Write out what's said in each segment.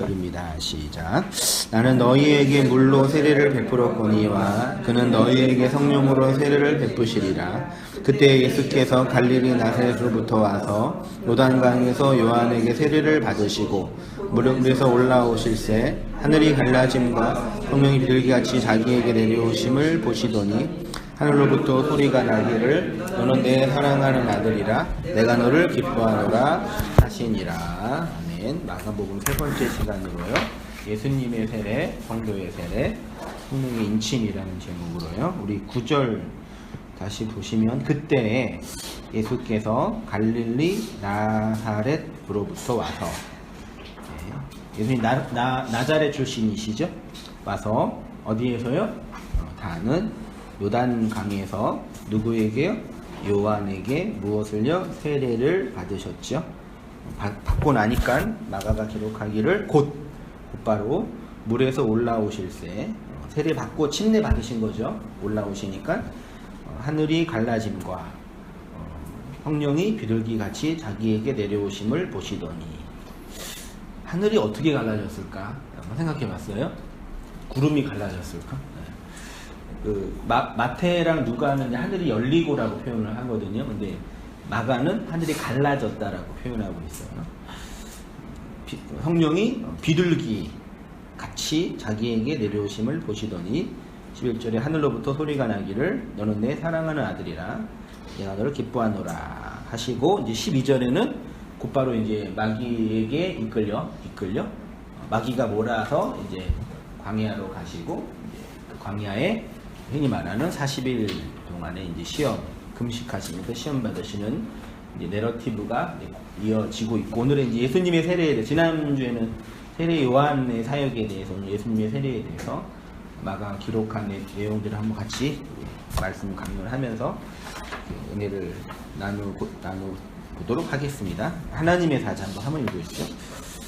입니다. 시작. 나는 너희에게 물로 세례를 베풀었거니와 그는 너희에게 성령으로 세례를 베푸시리라. 그때 예수께서 갈릴리 나사렛으로부터 와서 요단강에서 요한에게 세례를 받으시고 무릎에서 올라오실새 하늘이 갈라짐과 성령이 비둘기같이 자기에게 내려오심을 보시더니 하늘로부터 소리가 나기를 너는 내 사랑하는 아들이라 내가 너를 기뻐하노라 하시니라. 아멘. 마가복음 세 번째 시간으로요. 예수님의 세례, 성도의 세례, 성령의 인침이라는 제목으로요. 우리 9절 다시 보시면 그때 예수께서 갈릴리 나사렛으로부터 와서 예수님 나자렛 출신이시죠? 와서 어디에서요? 다는 요단강에서 누구에게요? 요한에게 무엇을요? 세례를 받으셨죠. 받고 나니까 마가가 기록하기를 곧바로 물에서 올라오실새 세례 받고 침례 받으신 거죠. 올라오시니까 하늘이 갈라짐과 성령이 비둘기같이 자기에게 내려오심을 보시더니 하늘이 어떻게 갈라졌을까? 한번 생각해 봤어요? 구름이 갈라졌을까? 마태랑 누가는 하늘이 열리고라고 표현을 하거든요. 근데 마가는 하늘이 갈라졌다라고 표현하고 있어요. 성령이 비둘기 같이 자기에게 내려오심을 보시더니 11절에 하늘로부터 소리가 나기를 너는 내 사랑하는 아들이라 내가 너를 기뻐하노라 하시고 이제 12절에는 곧바로 이제 마귀에게 이끌려 마귀가 몰아서 이제 광야로 가시고 이제 그 광야에 흔히 말하는 40일 동안에 이제 시험, 금식하시면서 시험 받으시는 이제 내러티브가 이어지고 있고, 오늘은 이제 예수님의 세례에 대해, 지난주에는 세례 요한의 사역에 대해서, 오늘 예수님의 세례에 대해서 마가 기록한 내용들을 한번 같이 말씀 강론을 하면서 은혜를 나누도록 하겠습니다. 하나님의 사자 한번 읽어주시죠.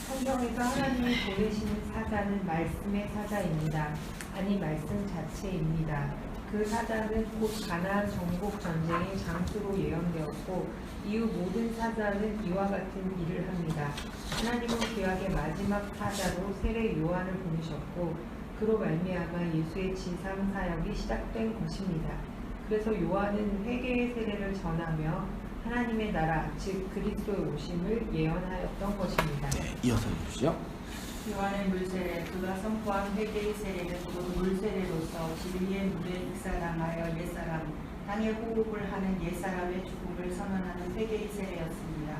성경에서 하나님이 보내시는 사자는 말씀의 사자입니다. 아니 말씀 자체입니다. 그 사자는 곧 가나안 정복 전쟁의 장수로 예언되었고 이후 모든 사자는 이와 같은 일을 합니다. 하나님은 구약의 마지막 사자로 세례 요한을 보내셨고 그로 말미암아 예수의 지상 사역이 시작된 것입니다. 그래서 요한은 회개의 세례를 전하며 하나님의 나라 즉 그리스도의 오심을 예언하였던 것입니다. 이어서 읽으시죠. 요한의 물세례 그가 선포한 회개의 세례는 곧 물세례로서 진리의 물에 익사당하여 옛사람 땅에 호흡을 하는 옛사람의 죽음을 선언하는 회개의 세례였습니다.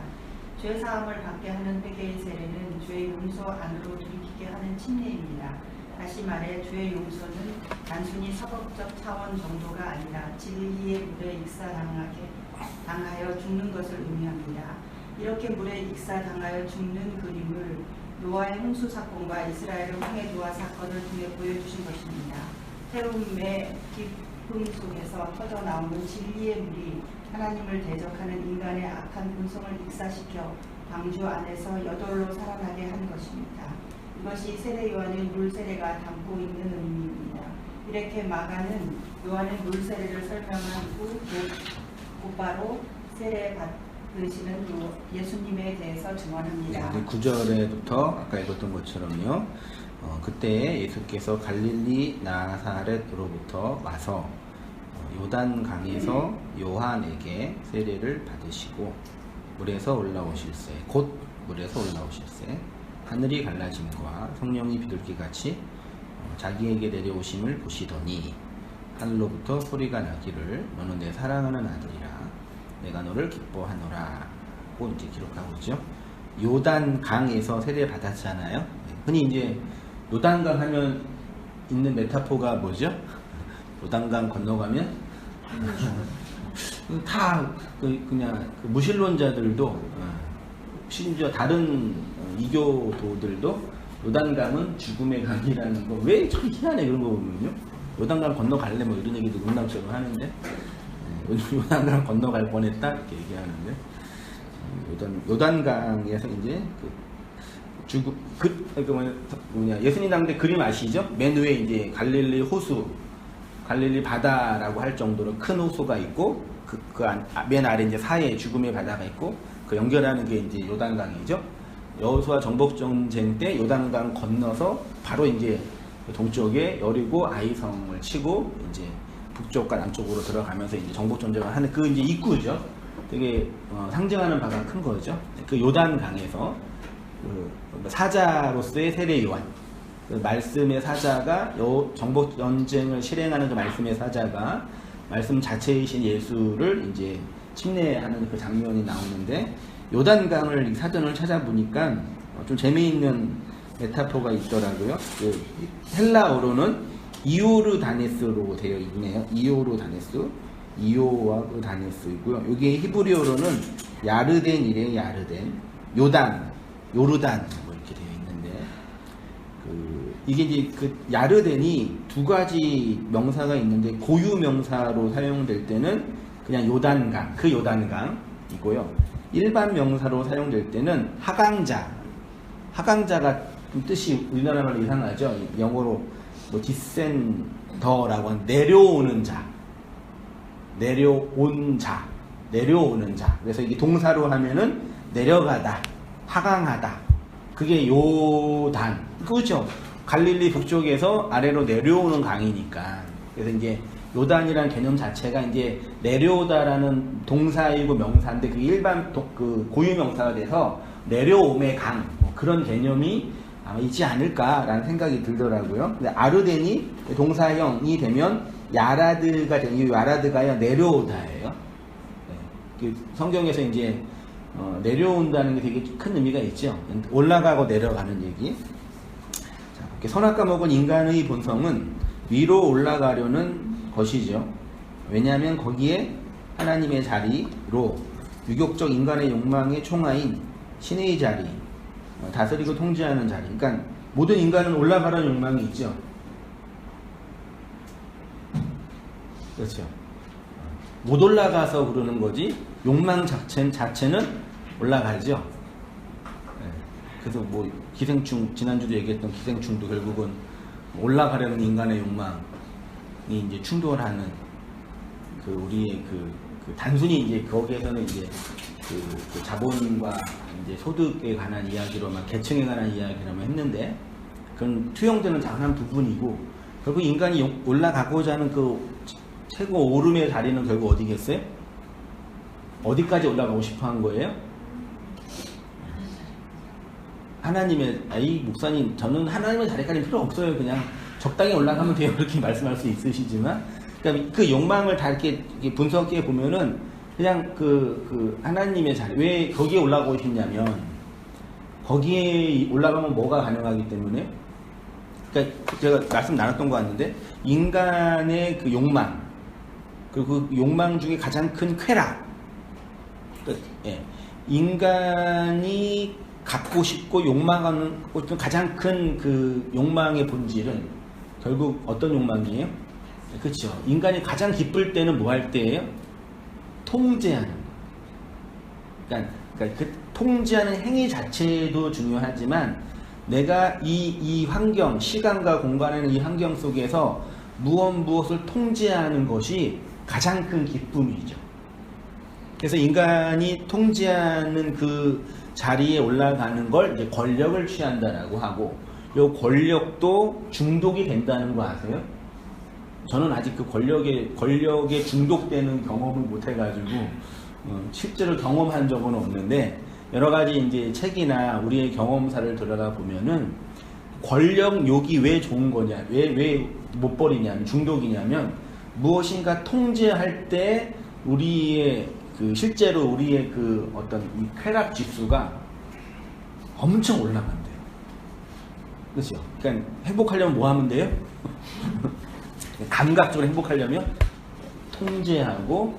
죄사함을 받게 하는 회개의 세례는 죄의 용서 안으로 들이키게 하는 침례입니다. 다시 말해 죄의 용서는 단순히 사법적 차원 정도가 아니라 진리의 물에 익사당하여 죽는 것을 의미합니다. 이렇게 물에 익사당하여 죽는 그림을 노아의 홍수 사건과 이스라엘의 홍해 노아 사건을 통해 보여주신 것입니다. 태움의 깊음 속에서 터져나오는 진리의 물이 하나님을 대적하는 인간의 악한 본성을 익사시켜 방주 안에서 여덟로 살아나게 한 것입니다. 이것이 세례 요한의 물세례가 담고 있는 의미입니다. 이렇게 마가는 요한의 물세례를 설명한 후 곧바로 세례 받으시는 예수님에 대해서 증언합니다. 네, 9절에부터 아까 읽었던 것처럼요. 그때 예수께서 갈릴리 나사렛으로부터 와서 요단강에서 요한에게 세례를 받으시고 물에서 올라오실새 곧 물에서 올라오실새 하늘이 갈라짐과 성령이 비둘기같이 자기에게 내려오심을 보시더니 하늘로부터 소리가 나기를 너는 내 사랑하는 아들이라 내가 너를 기뻐하노라고 이제 기록하고 있죠. 요단강에서 세례 받았잖아요. 흔히 이제 요단강 하면 있는 메타포가 뭐죠? 요단강 건너가면 다 그냥 무신론자들도 심지어 다른 이교도들도 요단강은 죽음의 강이라는 거 왜 참 희한해 그런 거 보면요. 요단강 건너갈래 뭐 이런 얘기도 농담처럼 하는데 요단강 건너갈 뻔했다 이렇게 얘기하는데 요단강에서 이제 예수님 당대 그림 아시죠? 맨 위에 이제 갈릴리 호수, 갈릴리 바다라고 할 정도로 큰 호수가 있고 맨 아래 이제 사이에 죽음의 바다가 있고 그 연결하는 게 이제 요단강이죠. 여호수아 정복 전쟁 때 요단강 건너서 바로 이제 동쪽에 여리고 아이성을 치고 이제 북쪽과 남쪽으로 들어가면서 이제 정복 전쟁을 하는 그 이제 입구죠. 되게 상징하는 바가 큰 거죠. 그 요단강에서 그 사자로서의 세례 요한, 그 말씀의 사자가 정복 전쟁을 실행하는 그 말씀의 사자가 말씀 자체이신 예수를 이제 침례하는 그 장면이 나오는데, 요단강을 사전을 찾아보니까 좀 재미있는 메타포가 있더라고요. 그 헬라어로는 이오르다네스로 되어 있네요. 이오르다네스, 이오르다네스이고요. 여기 히브리어로는 야르덴이래요. 야르덴, 요단, 요르단 뭐 이렇게 되어 있는데, 이게 이제 그 야르덴이 두 가지 명사가 있는데, 고유 명사로 사용될 때는 그냥 요단강, 그 요단강이고요. 일반 명사로 사용될 때는 하강자가 좀 뜻이 우리나라 말로 이상하죠. 영어로 뭐 디센더라고 하는 내려오는 자, 내려오는 자. 그래서 이게 동사로 하면은 내려가다, 하강하다. 그게 요단. 그렇죠. 갈릴리 북쪽에서 아래로 내려오는 강이니까. 그래서 이제 요단이라는 개념 자체가 이제 내려오다라는 동사이고 명사인데, 그게 일반 그 고유 명사가 돼서 내려옴의 강, 뭐 그런 개념이 아마 있지 않을까라는 생각이 들더라고요. 근데 아르덴이 동사형이 되면 야라드가 되는, 이 야라드가요 내려오다예요. 네. 성경에서 이제 내려온다는 게 되게 큰 의미가 있죠. 올라가고 내려가는 얘기. 자, 선악과 먹은 인간의 본성은 위로 올라가려는 것이죠. 왜냐하면 거기에 하나님의 자리로 유격적 인간의 욕망의 총화인 신의 자리, 다스리고 통제하는 자리. 그러니까 모든 인간은 올라가려는 욕망이 있죠. 그렇죠. 못 올라가서 그러는 거지 욕망 자체는 올라가죠. 네. 그래서 뭐 기생충, 지난주도 얘기했던 기생충도 결국은 올라가려는 인간의 욕망이 이제 충돌하는 그 우리의 그 단순히 이제 거기에서는 이제 그 자본과 이제 소득에 관한 이야기로만, 계층에 관한 이야기로만 했는데, 그건 투영되는 작은 부분이고, 결국 인간이 올라가고자 하는 그 최고 오름의 자리는 결국 어디겠어요? 어디까지 올라가고 싶어 한 거예요? 하나님의, 이 목사님, 저는 하나님의 자리까지 필요 없어요. 그냥 적당히 올라가면 돼요. 그렇게 말씀할 수 있으시지만, 그러니까 그 욕망을 다 이렇게 분석해 보면은, 그냥 그 하나님의 자리, 왜 거기에 올라가고 싶냐면, 거기에 올라가면 뭐가 가능하기 때문에, 그러니까 제가 말씀 나눴던 거 같는데, 인간의 그 욕망, 그리고 그 욕망 중에 가장 큰 쾌락, 예, 인간이 갖고 싶고 욕망하는 가장 큰 그 욕망의 본질은 결국 어떤 욕망이에요? 그렇죠. 인간이 가장 기쁠 때는 뭐 할 때예요? 통제하는 거. 그러니까 그 통제하는 행위 자체도 중요하지만, 내가 이 환경, 시간과 공간에는 이 환경 속에서 무엇을 통제하는 것이 가장 큰 기쁨이죠. 그래서 인간이 통제하는 그 자리에 올라가는 걸 이제 권력을 취한다라고 하고, 이 권력도 중독이 된다는 거 아세요? 저는 아직 그 권력에 중독되는 경험을 못 해가지고 실제로 경험한 적은 없는데, 여러 가지 이제 책이나 우리의 경험사를 들어가 보면은 권력욕이 왜 좋은 거냐, 왜 못 버리냐면, 중독이냐면, 무엇인가 통제할 때 우리의 실제로 우리의 그 어떤 이 쾌락 지수가 엄청 올라간대요. 그렇죠? 그러니까 행복하려면 뭐 하면 돼요? 감각적으로 행복하려면 통제하고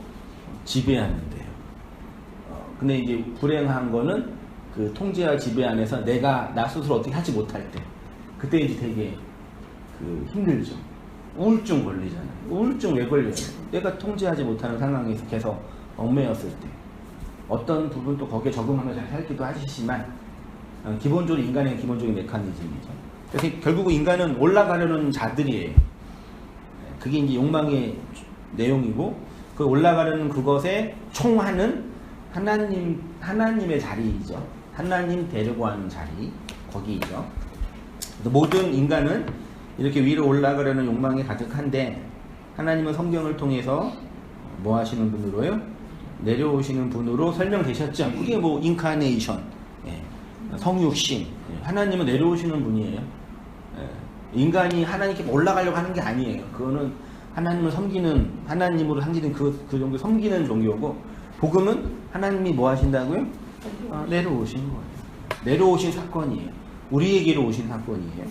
지배하면 돼요. 근데 이제 불행한 거는 그 통제와 지배 안에서 내가 나 스스로 어떻게 하지 못할 때, 그때 이제 되게 힘들죠. 우울증 걸리잖아요. 우울증 왜 걸려요? 내가 통제하지 못하는 상황에서 계속 얽매였을 때. 어떤 부분도 거기에 적응하면서 잘 살기도 하시지만, 기본적으로 인간의 기본적인 메커니즘이죠. 그래서 결국 인간은 올라가려는 자들이에요. 그게 이제 욕망의 내용이고, 그 올라가려는 그것에 총하는 하나님의 자리이죠. 하나님 데려가는 자리 거기죠. 모든 인간은 이렇게 위로 올라가려는 욕망이 가득한데 하나님은 성경을 통해서 뭐 하시는 분으로요? 내려오시는 분으로 설명되셨죠. 그게 뭐 인카네이션, 성육신. 하나님은 내려오시는 분이에요. 인간이 하나님께 올라가려고 하는 게 아니에요. 그거는 하나님을 섬기는, 하나님으로 섬기는 그 정도 섬기는 종교고, 복음은 하나님이 뭐 하신다고요? 내려오시는 거예요. 내려오신 사건이에요. 우리에게로 오신 사건이에요.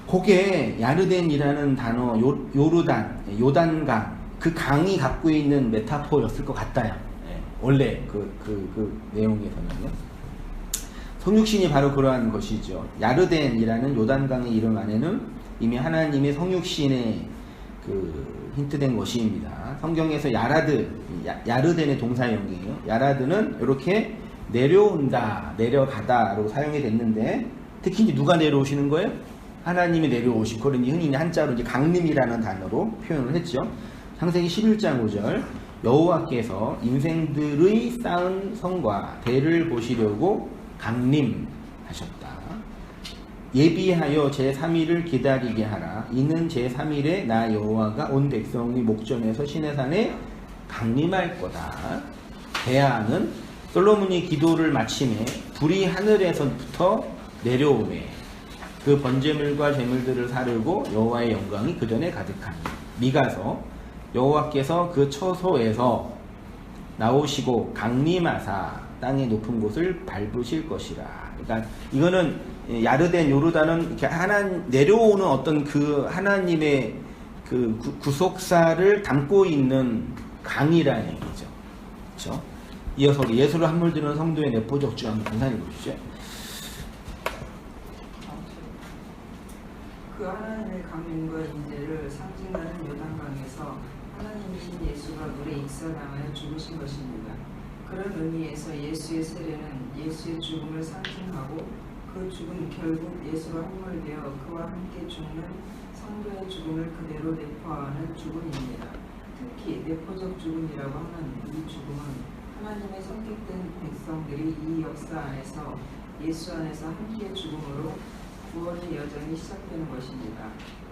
그게 야르덴이라는 단어, 요단강, 그 강이 갖고 있는 메타포였을 것 같아요. 원래 그 내용에서는요. 성육신이 바로 그러한 것이죠. 야르덴이라는 요단강의 이름 안에는 이미 하나님의 성육신의 그 힌트된 것입니다. 성경에서 야르덴의 동사형이에요. 야라드는 이렇게 내려온다, 내려가다로 사용이 됐는데, 특히 이제 누가 내려오시는 거예요? 하나님이 내려오시고, 그걸 이제 흔히 한자로 이제 강림이라는 단어로 표현을 했죠. 창세기 11장 5절, 여호와께서 인생들의 쌓은 성과 대를 보시려고 강림하셨다. 예비하여 제3일을 기다리게 하라. 이는 제3일에 나 여호와가 온 백성의 목전에서 시내산에 강림할 거다. 대하는 솔로몬이 기도를 마침에 불이 하늘에서부터 내려오매 그 번제물과 제물들을 사르고 여호와의 영광이 그 전에 가득하니. 미가서 여호와께서 그 처소에서 나오시고 강림하사 땅의 높은 곳을 밟으실 것이라. 그러니까 이거는 야르덴 요르단은 이렇게 내려오는 어떤 그 하나님의 그 구속사를 담고 있는 강이라는 얘기죠. 그렇죠? 이어서 예수를 함몰드는 성도의 내포적 주 한번 감상해 보시죠. 그 하나님의 강림과 인재를 상징하는 요단강에서 하나님이신 예수가 물에 익사당하여 죽으신 것입니다. 그런 의미에서 예수의 세례는 예수의 죽음을 상징하고 그 죽음 결국 예수가 함몰되어 그와 함께 죽는 성도의 죽음을 그대로 내포하는 죽음입니다. 특히 내포적 죽음이라고 하는 이 죽음은 하나님의 선택된 백성들이 이 역사 안에서 예수 안에서 함께 죽음으로 구원의 여정이 시작되는 것입니다.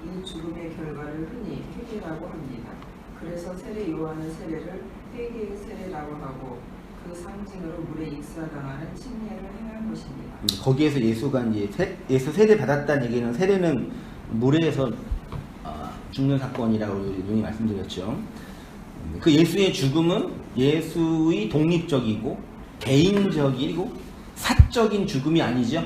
이 죽음의 결과를 흔히 회개라고 합니다. 그래서 세례 요한은 세례를 회개의 세례라고 하고 그 상징으로 물에 익사당하는 침례를 행한 것입니다. 거기에서 예수가 이제 예수 세례 받았다는 얘기는, 세례는 물에서 죽는 사건이라고 눈이 말씀드렸죠. 그 예수의 죽음은 예수의 독립적이고 개인적이고 사적인 죽음이 아니죠.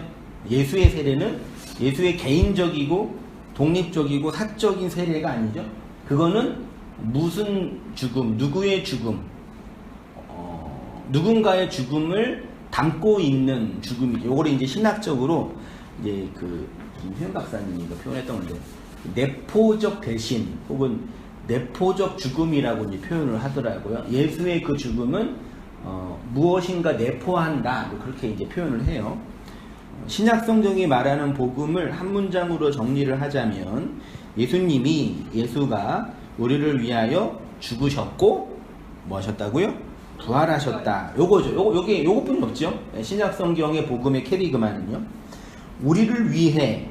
예수의 세례는 예수의 개인적이고 독립적이고 사적인 세례가 아니죠. 그거는 무슨 죽음, 누구의 죽음, 누군가의 죽음을 담고 있는 죽음이죠. 요거를 이제 신학적으로 이제 그 김현 박사님이 표현했던 건데, 내포적 대신 혹은 내포적 죽음이라고 이제 표현을 하더라고요. 예수의 그 죽음은 무엇인가 내포한다, 그렇게 이제 표현을 해요. 신약 성경이 말하는 복음을 한 문장으로 정리를 하자면, 예수가 우리를 위하여 죽으셨고 뭐 하셨다고요? 부활하셨다. 요거죠. 요것뿐이 없죠. 신약 성경의 복음의 캐리그만은요. 우리를 위해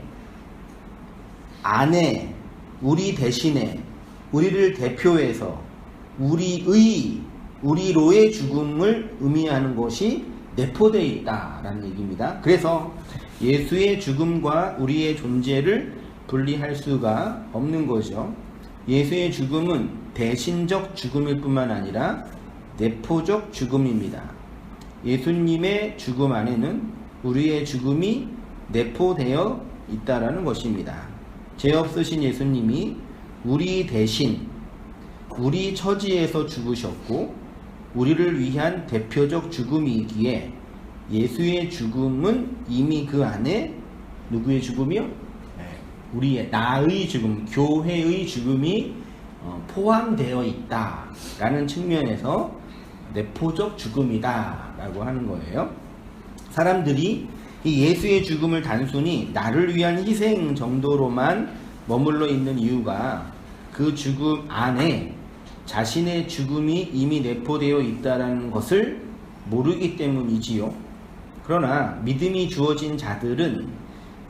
안에 우리 대신에 우리를 대표해서 우리로의 죽음을 의미하는 것이 내포되어 있다라는 얘기입니다. 그래서 예수의 죽음과 우리의 존재를 분리할 수가 없는 거죠. 예수의 죽음은 대신적 죽음일 뿐만 아니라 내포적 죽음입니다. 예수님의 죽음 안에는 우리의 죽음이 내포되어 있다라는 것입니다. 죄 없으신 예수님이 우리 대신 우리 처지에서 죽으셨고 우리를 위한 대표적 죽음이기에 예수의 죽음은 이미 그 안에 누구의 죽음이요? 우리의 나의 죽음, 교회의 죽음이 포함되어 있다라는 측면에서 내포적 죽음이다라고 하는 거예요. 사람들이 이 예수의 죽음을 단순히 나를 위한 희생 정도로만 머물러 있는 이유가 그 죽음 안에 자신의 죽음이 이미 내포되어 있다는 것을 모르기 때문이지요. 그러나 믿음이 주어진 자들은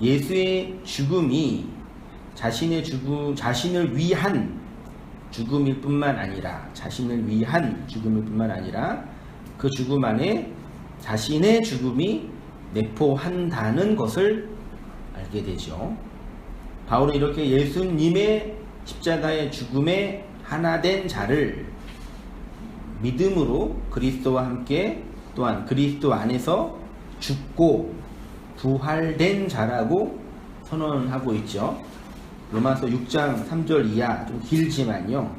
예수의 죽음이 자신을 위한 죽음일 뿐만 아니라 그 죽음 안에 자신의 죽음이 내포한다는 것을 알게 되죠. 바울은 이렇게 예수님의 십자가의 죽음에 하나 된 자를 믿음으로 그리스도와 함께 또한 그리스도 안에서 죽고 부활된 자라고 선언하고 있죠. 로마서 6장 3절 이하 좀 길지만요.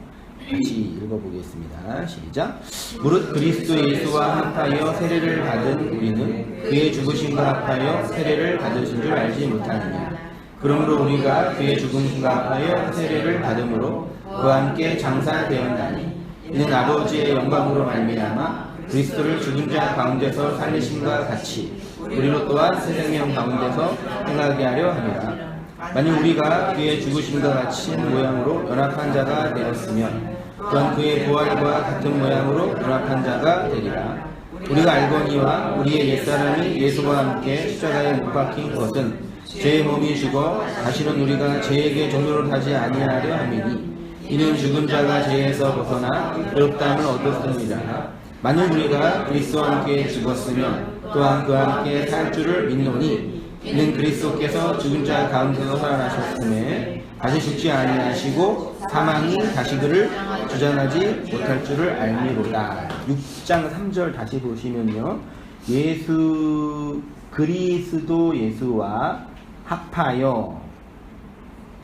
같이 읽어보겠습니다. 시작. 무릇 그리스도 예수와 합하여 세례를 받은 우리는 그의 죽으심과 합하여 세례를 받으신 줄 알지 못하느냐. 그러므로 우리가 그의 죽음과 합하여 세례를 받음으로 그와 함께 장사되었나니 이는 아버지의 영광으로 말미암아 그리스도를 죽은 자 가운데서 살리심과 같이 우리로 또한 새 생명 가운데서 행하게 하려 함이라. 만일 우리가 그의 죽으심과 같이 모양으로 연합한 자가 되었으면 또한 그의 부활과 같은 모양으로 연합한 자가 되리라. 우리가 알거니와 우리의 옛사람이 예수와 함께 십자가에 못 박힌 것은 죄의 몸이 죽어 다시는 우리가 죄에게 종노릇하지 아니하려 함이니 이는 죽은 자가 죄에서 벗어나 의롭다함을 얻었습니다. 만일 우리가 그리스도와 함께 죽었으면 또한 그와 함께 살 줄을 믿노니 이는 그리스도께서 죽은 자 가운데서 살아나셨음에 다시 죽지 아니하시고 사망이 다시 그를 주장하지 못할 줄을 알미로다. 6장 3절 다시 보시면요. 그리스도 예수와 합하여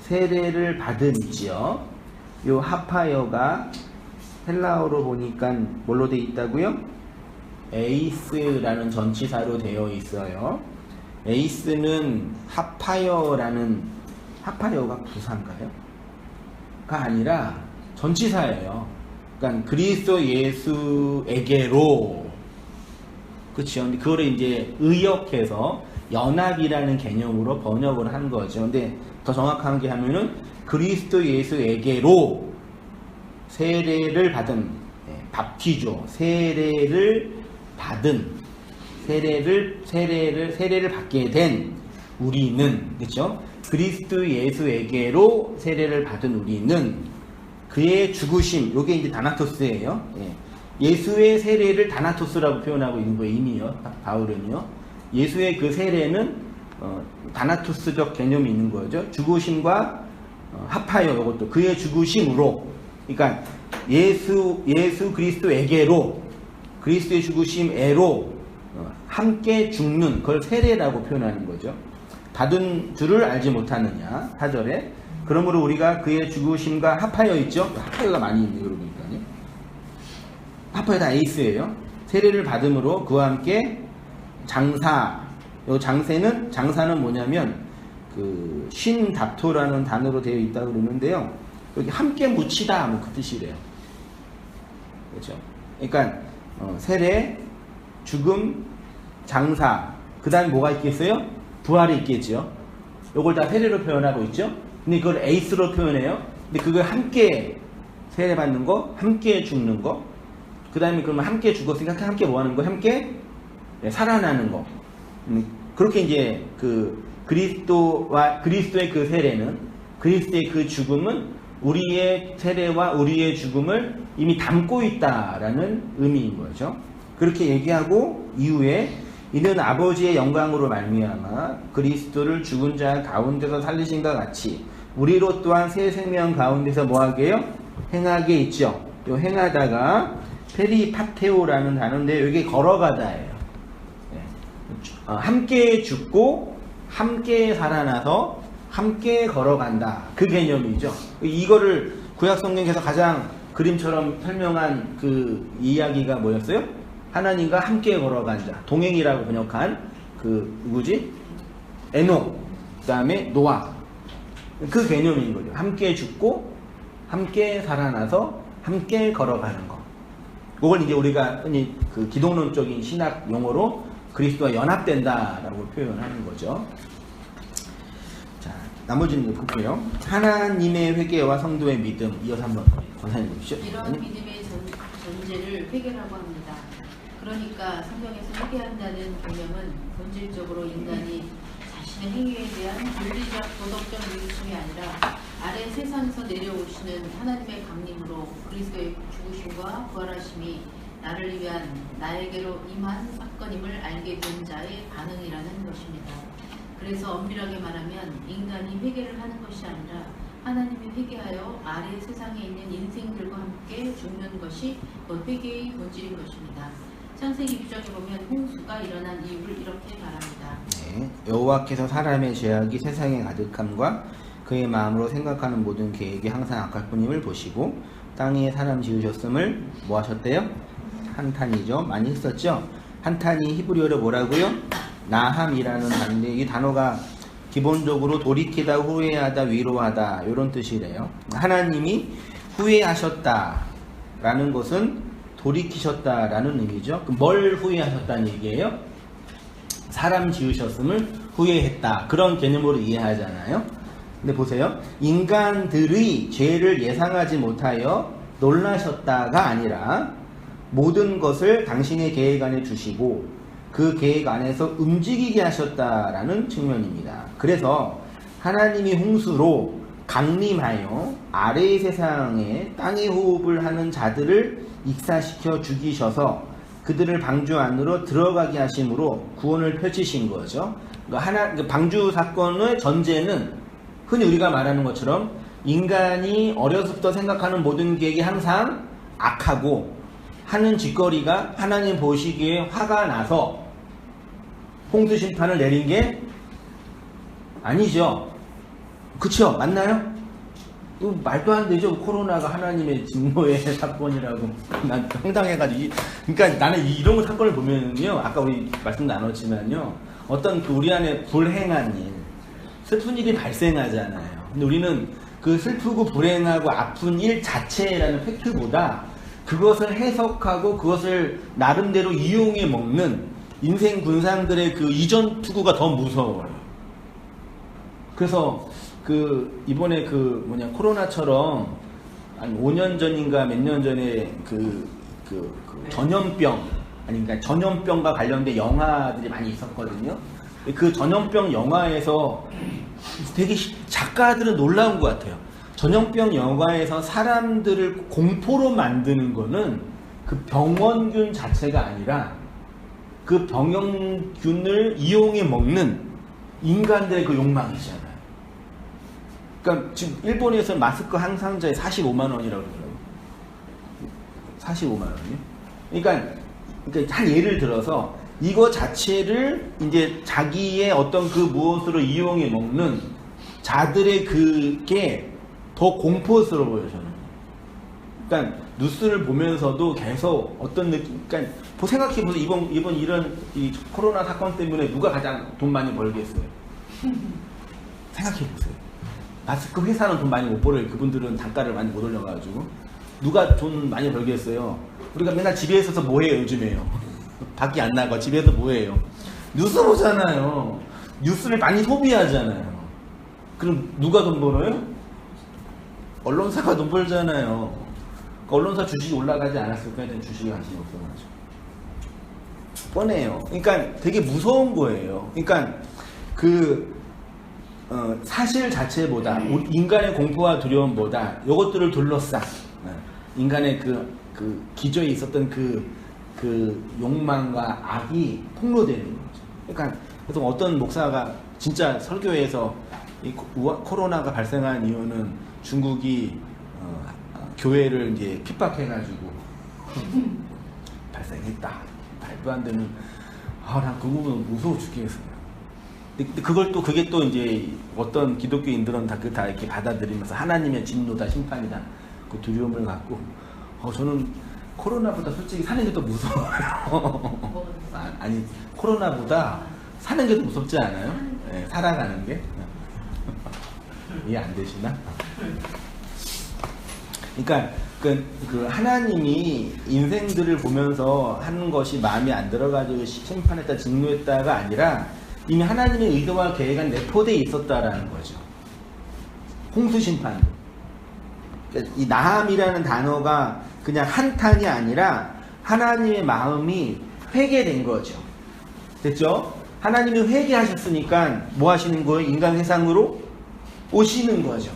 세례를 받은지요. 요 합하여가 헬라어로 보니까 뭘로 되어 있다고요? 에이스라는 전치사로 되어 있어요. 에이스는 합하여가 부사인가요? 가 아니라 전치사예요. 그러니까 그리스도 예수에게로, 그렇죠. 근데 그거를 이제 의역해서 연합이라는 개념으로 번역을 한 거죠. 근데 더 정확한 게 하면은 그리스도 예수에게로 세례를 받은, 밥티조, 세례를 받게 된 우리는, 그렇죠? 그리스도 예수에게로 세례를 받은 우리는 그의 죽으심, 요게 이제 다나토스예요. 예수의 세례를 다나토스라고 표현하고 있는 거예요, 이미요. 바울은요. 예수의 그 세례는 다나토스적 개념이 있는 거죠. 죽으심과 합하여, 이것도 그의 죽으심으로, 그러니까 예수 그리스도에게로, 그리스도의 죽으심에로 함께 죽는, 그걸 세례라고 표현하는 거죠. 받은 줄을 알지 못하느냐. 4절에 그러므로 우리가 그의 죽으심과 합하여 있죠. 합하여가 많이 있네요. 그러니까요. 합하여 다 에이스예요. 세례를 받음으로 그와 함께 장사. 요 장사는 뭐냐면 그 쉰답토라는 단어로 되어 있다고 그러는데요. 여기 함께 묻히다 뭐 그 뜻이래요. 그렇죠. 그러니까 세례, 죽음, 장사. 그다음에 뭐가 있겠어요? 부활이 있겠죠. 요걸 다 세례로 표현하고 있죠. 근데 그걸 에이스로 표현해요. 근데 그걸 함께 세례 받는 거, 함께 죽는 거. 그다음에 그러면 함께 죽었으니까 함께 뭐 하는 거? 함께 살아나는 거. 그렇게 이제 그 그리스도의 그 세례는, 그리스도의 그 죽음은 우리의 세례와 우리의 죽음을 이미 담고 있다라는 의미인 거죠. 그렇게 얘기하고 이후에 이는 아버지의 영광으로 말미암아 그리스도를 죽은 자 가운데서 살리신과 같이 우리로 또한 새 생명 가운데서 뭐하게요? 행하게 있죠. 또 행하다가 페리파테오라는 단어인데 여기 걸어가다예요. 함께 죽고 함께 살아나서 함께 걸어간다. 그 개념이죠. 이거를 구약 성경에서 가장 그림처럼 설명한 그 이야기가 뭐였어요? 하나님과 함께 걸어간 자, 동행이라고 번역한 그 누구지? 에녹, 그 다음에 노아. 그 개념인 거죠. 함께 죽고 함께 살아나서 함께 걸어가는 거. 그걸 이제 우리가 흔히 그 기독론적인 신학 용어로 그리스도와 연합된다라고 표현하는 거죠. 자, 나머지는 볼게요. 하나님의 회개와 성도의 믿음. 이어서 한번 권사님 보십시오. 이런 믿음의 전제를 회개라고 합니다. 그러니까 성경에서 회개한다는 개념은 본질적으로 인간이 자신의 행위에 대한 윤리적 도덕적 이유심이 아니라 아래 세상에서 내려오시는 하나님의 강림으로 그리스도의 죽으심과 부활하심이 나를 위한 나에게로 임한 사건임을 알게 된 자의 반응이라는 것입니다. 그래서 엄밀하게 말하면 인간이 회개를 하는 것이 아니라 하나님이 회개하여 아래 세상에 있는 인생들과 함께 죽는 것이 그 회개의 본질인 것입니다. 창세기 6장에 보면 홍수가 일어난 이유를 이렇게 말합니다. 네, 여호와께서 사람의 죄악이 세상에 가득함과 그의 마음으로 생각하는 모든 계획이 항상 악할 뿐임을 보시고 땅 위에 사람 지으셨음을 뭐 하셨대요? 한탄이죠. 많이 했었죠. 한탄이 히브리어로 뭐라고요? 나함이라는 단어인데 이 단어가 기본적으로 돌이키다, 후회하다, 위로하다 이런 뜻이래요. 하나님이 후회하셨다라는 것은 돌이키셨다라는 의미죠. 뭘 후회하셨다는 얘기예요? 사람 지으셨음을 후회했다. 그런 개념으로 이해하잖아요. 근데 보세요. 인간들의 죄를 예상하지 못하여 놀라셨다가 아니라 모든 것을 당신의 계획 안에 두시고 그 계획 안에서 움직이게 하셨다라는 측면입니다. 그래서 하나님이 홍수로 강림하여 아래의 세상에 땅의 호흡을 하는 자들을 익사시켜 죽이셔서 그들을 방주 안으로 들어가게 하심으로 구원을 펼치신 거죠. 그러니까 방주 사건의 전제는 흔히 우리가 말하는 것처럼 인간이 어려서부터 생각하는 모든 계획이 항상 악하고 하는 짓거리가 하나님 보시기에 화가 나서 홍수 심판을 내린 게 아니죠. 그쵸? 맞나요? 이거 말도 안 되죠. 코로나가 하나님의 진노의 사건이라고. 난 황당해가지고. 그러니까 나는 이런 사건을 보면요. 아까 우리 말씀 나눴지만요. 어떤 우리 안에 불행한 일, 슬픈 일이 발생하잖아요. 근데 우리는 그 슬프고 불행하고 아픈 일 자체라는 팩트보다 그것을 해석하고 그것을 나름대로 이용해 먹는 인생 군상들의 그 이전 투구가 더 무서워요. 그래서 이번에 코로나처럼 한 5년 전인가 몇 년 전에 전염병, 그러니까 전염병과 관련된 영화들이 많이 있었거든요. 그 전염병 영화에서 되게 작가들은 놀라운 것 같아요. 전염병 영화에서 사람들을 공포로 만드는 거는 그 병원균 자체가 아니라 그 병원균을 이용해 먹는 인간들의 그 욕망이잖아요. 그러니까 지금 일본에서 마스크 한 상자에 45만 원이라고 그러더라고요. 45만 원이요? 그러니까 한 예를 들어서 이거 자체를 이제 자기의 어떤 그 무엇으로 이용해 먹는 자들의 그게 더 공포스러워요, 저는. 그러니까 뉴스를 보면서도 계속 어떤 느낌, 그러니까 생각해보세요. 이번 이런 이 코로나 사건 때문에 누가 가장 돈 많이 벌겠어요? 생각해보세요. 마스크 회사는 돈 많이 못 벌어요. 그분들은 단가를 많이 못 올려가지고. 누가 돈 많이 벌겠어요? 우리가 맨날 집에 있어서 뭐 해요, 요즘에요? 밖에 안 나가. 집에서 뭐 해요? 뉴스 보잖아요. 뉴스를 많이 소비하잖아요. 그럼 누가 돈 벌어요? 언론사가 돈 벌잖아요. 그 언론사 주식이 올라가지 않았을까? 주식에 관심이 없어가지고. 뻔해요. 그러니까 되게 무서운 거예요. 그러니까 사실 자체보다 인간의 공포와 두려움보다 이것들을 둘러싼 인간의 그 기저에 있었던 그 욕망과 악이 폭로되는 거죠. 그러니까 그래서 어떤 목사가 진짜 설교에서 이 코로나가 발생한 이유는 중국이 교회를 이제 핍박해가지고 발생했다. 말도 안 되는. 난 그 부분 무서워 죽겠어요. 근데 그게 또 이제 어떤 기독교인들은 다 이렇게 받아들이면서 하나님의 진노다, 심판이다, 그 두려움을 갖고. 저는 코로나보다 솔직히 사는 게 더 무서워요. 아니, 코로나보다 사는 게 더 무섭지 않아요? 네, 살아가는 게. 이해 안 되시나? 그러니까 그 하나님이 인생들을 보면서 하는 것이 마음에 안 들어가지고 심판했다, 진노했다가 아니라 이미 하나님의 의도와 계획은 내포되어 있었다라는 거죠. 홍수 심판. 그러니까 이 나함이라는 단어가 그냥 한탄이 아니라 하나님의 마음이 회개된 거죠. 됐죠? 하나님이 회개하셨으니까 뭐 하시는 거예요? 인간 세상으로 오시는 거죠.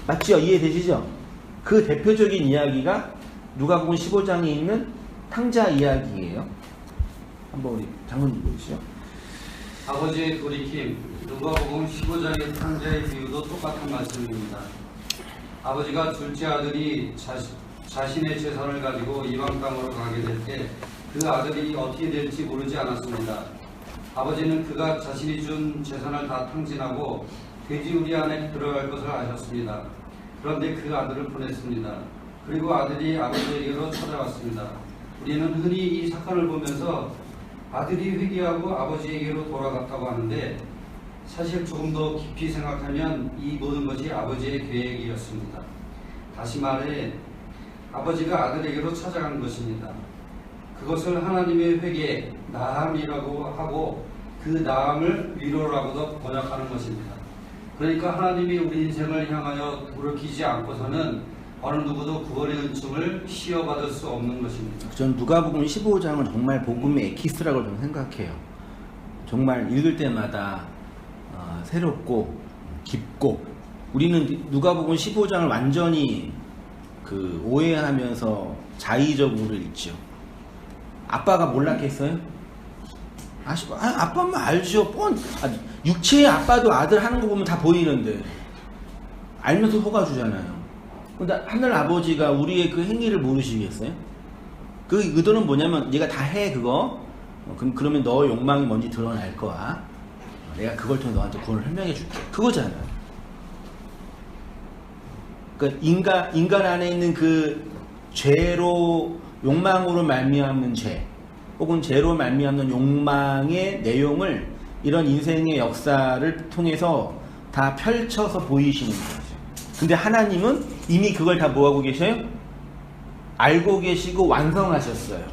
맞죠? 이해되시죠? 그 대표적인 이야기가 누가복음 15장에 있는 탕자 이야기예요. 한번 우리 장로님 보시죠. 아버지의 돌이킴, 누가복음 15장의 탕자의 비유도 똑같은 말씀입니다. 아버지가 둘째 아들이 자신의 재산을 가지고 이방 땅으로 가게 될 때 그 아들이 어떻게 될지 모르지 않았습니다. 아버지는 그가 자신이 준 재산을 다 탕진하고 돼지우리 안에 들어갈 것을 아셨습니다. 그런데 그 아들을 보냈습니다. 그리고 아들이 아버지에게로 찾아왔습니다. 우리는 흔히 이 사건을 보면서 아들이 회개하고 아버지에게로 돌아갔다고 하는데 사실 조금 더 깊이 생각하면 이 모든 것이 아버지의 계획이었습니다. 다시 말해 아버지가 아들에게로 찾아간 것입니다. 그것을 하나님의 회개, 나음이라고 하고 그 나음을 위로라고도 번역하는 것입니다. 그러니까 하나님이 우리 인생을 향하여 돌이키지 않고서는 어느 누구도 구원의 은총을 시어받을 수 없는 것입니다. 전 누가복음 15장은 정말 복음의 에키스라고 저는 생각해요. 정말 읽을 때마다 새롭고 깊고, 우리는 누가복음 15장을 완전히 오해하면서 자의적으로 읽죠. 아빠가 몰랐겠어요? 아빠만 알죠. 육체의 아빠도 아들 하는 거 보면 다 보이는데 알면서 속아주잖아요. 근데 하늘 아버지가 우리의 그 행위를 모르시겠어요? 그 의도는 뭐냐면 네가 다 해 그거. 그러면 너 욕망이 뭔지 드러날 거야. 내가 그걸 통해 너한테 구원을 설명해 줄게. 그거잖아요. 그러니까 인간 안에 있는 그 죄로, 욕망으로 말미암는 죄, 혹은 죄로 말미암는 욕망의 내용을 이런 인생의 역사를 통해서 다 펼쳐서 보이시는 거죠. 근데 하나님은 이미 그걸 다 뭐하고 계셔요? 알고 계시고 완성하셨어요.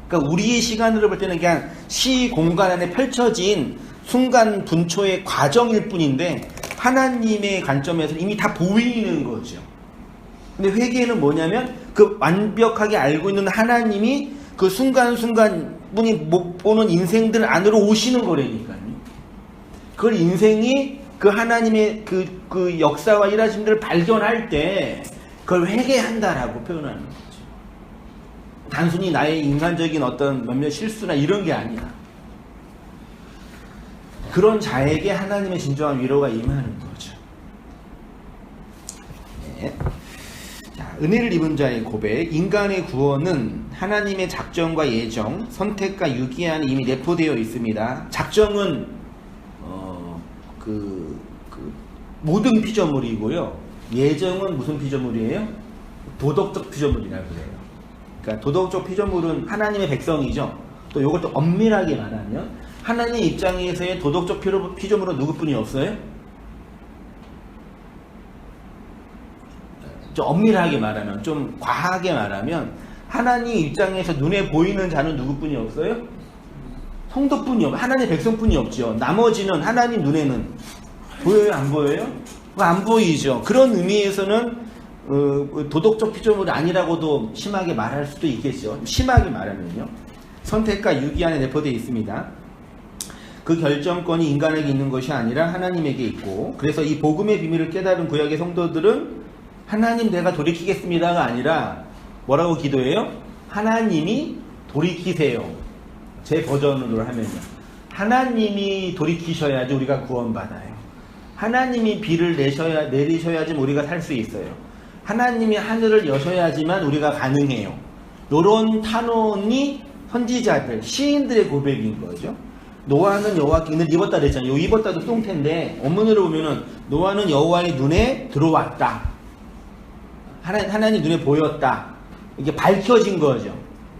그러니까 우리의 시간으로 볼 때는 그냥 시 공간 안에 펼쳐진 순간 분초의 과정일 뿐인데 하나님의 관점에서 이미 다 보이는 거죠. 근데 회개는 뭐냐면 그 완벽하게 알고 있는 하나님이 그 순간순간 분이 못 보는 인생들 안으로 오시는 거라니까요. 그걸 인생이 그 하나님의 그 역사와 일하심들을 발견할 때 그걸 회개한다라고 표현하는 거죠. 단순히 나의 인간적인 어떤 몇몇 실수나 이런 게 아니라 그런 자에게 하나님의 진정한 위로가 임하는 거죠. 네. 자, 은혜를 입은 자의 고백. 인간의 구원은 하나님의 작정과 예정, 선택과 유기 안에 이미 내포되어 있습니다. 작정은 모든 피조물이고요. 예정은 무슨 피조물이에요? 도덕적 피조물이라고 그래요. 그러니까 도덕적 피조물은 하나님의 백성이죠. 또 이걸 또 엄밀하게 말하면 하나님 입장에서의 도덕적 피조물은 누구뿐이 없어요? 좀 엄밀하게 말하면, 좀 과하게 말하면 하나님 입장에서 눈에 보이는 자는 누구뿐이 없어요? 성도뿐이 없어요. 하나님의 백성뿐이 없죠. 나머지는 하나님 눈에는 보여요? 안 보여요? 안 보이죠. 그런 의미에서는 도덕적 피조물이 아니라고도 심하게 말할 수도 있겠죠. 심하게 말하면요. 선택과 유기 안에 내포되어 있습니다. 그 결정권이 인간에게 있는 것이 아니라 하나님에게 있고, 그래서 이 복음의 비밀을 깨달은 구약의 성도들은 하나님 내가 돌이키겠습니다가 아니라 뭐라고 기도해요? 하나님이 돌이키세요. 제 버전으로 하면요. 하나님이 돌이키셔야지 우리가 구원받아요. 하나님이 비를 내리셔야지 우리가 살 수 있어요. 하나님이 하늘을 여셔야지만 우리가 가능해요. 이런 탄원이 선지자들, 시인들의 고백인 거죠. 노아는 여호와께 은혜를 입었다 그랬잖아요. 요 입었다도 똥텐데 원문으로 보면은 노아는 여호와의 눈에 들어왔다. 하나님 눈에 보였다. 이게 밝혀진 거죠.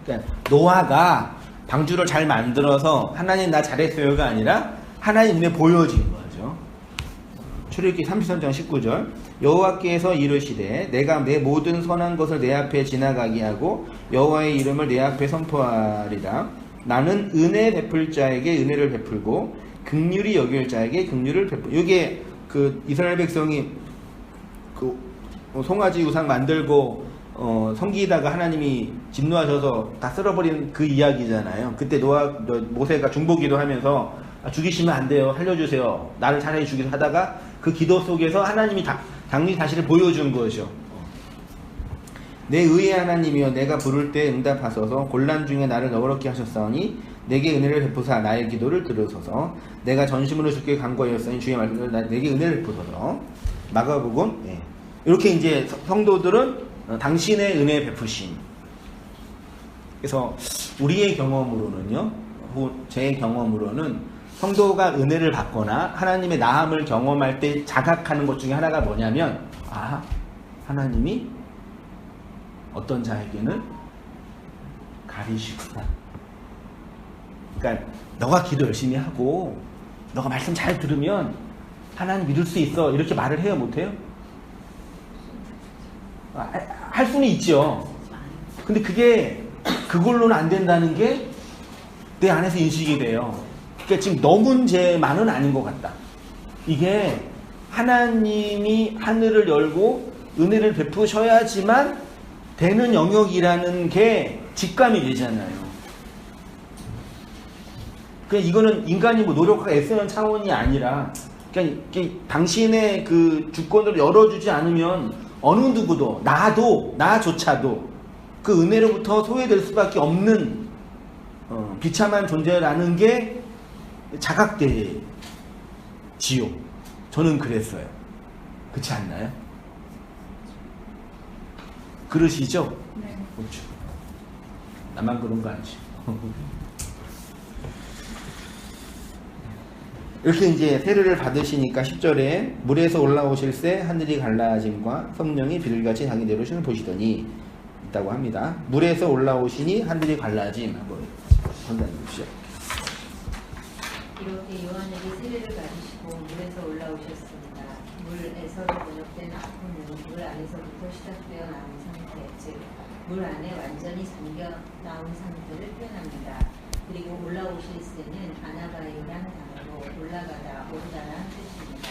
그러니까 노아가 방주를 잘 만들어서 하나님 나 잘했어요가 아니라 하나님 눈에 보여진 거죠. 출애굽기 33장 19절 여호와께서 이르시되 내가 내 모든 선한 것을 내 앞에 지나가게 하고 여호와의 이름을 내 앞에 선포하리라. 나는 은혜 베풀 자에게 은혜를 베풀고 긍휼히 여길 자에게 긍휼을 베풀. 이게 그 이스라엘 백성이 그 송아지 우상 만들고 섬기다가 하나님이 진노하셔서 다 쓸어버린 그 이야기잖아요. 그때 모세가 중보기도 하면서 죽이시면 안 돼요. 살려주세요. 나를 차라리 죽이서 하다가 그 기도 속에서 하나님이 당리 사실을 보여준 것이요. 내 의의 하나님이여 내가 부를 때 응답하소서. 곤란 중에 나를 너그럽게 하셨사오니 내게 은혜를 베푸사 나의 기도를 들으소서. 내가 전심으로 주께 간구하였으니 주의 말씀을 내게 은혜를 베푸소서. 마가복음 이렇게 이제 성도들은 당신의 은혜 베푸심. 그래서 우리의 경험으로는요, 제 경험으로는 성도가 은혜를 받거나 하나님의 나함을 경험할 때 자각하는 것 중에 하나가 뭐냐면, 하나님이 어떤 자에게는 가리시구나. 그러니까 너가 기도 열심히 하고 너가 말씀 잘 들으면 하나님 믿을 수 있어, 이렇게 말을 해요, 못해요? 할 수는 있죠. 근데 그걸로는 안 된다는 게 내 안에서 인식이 돼요. 그러니까 지금 너무 죄만은 아닌 것 같다. 이게 하나님이 하늘을 열고 은혜를 베푸셔야지만 되는 영역이라는 게 직감이 되잖아요. 그러니까 이거는 인간이 뭐 노력하고 애쓰는 차원이 아니라, 그러니까 당신의 그 주권을 열어주지 않으면 어느 누구도, 나조차도 그 은혜로부터 소외될 수밖에 없는 비참한 존재라는 게 자각되지요. 저는 그랬어요. 그렇지 않나요? 그러시죠? 네. 그렇죠. 나만 그런 거 아니죠. 이렇게 이제 세례를 받으시니까 10절에 물에서 올라오실새 하늘이 갈라짐과 성령이 비둘기같이 자기 내려오심을 보시더니 있다고 합니다. 물에서 올라오시니 하늘이 갈라짐 하고 선단해 주시죠. 이렇게 요한에게 세례를 받으시고 물에서 올라오셨습니다. 물에서로 번역된 아픔은 물 안에서부터 시작되어 나온 상태, 즉 물 안에 완전히 잠겨 나온 상태를 표현합니다. 그리고 올라오실 새는 아나바이오라는 단어로 올라가다, 오르다라는 뜻입니다.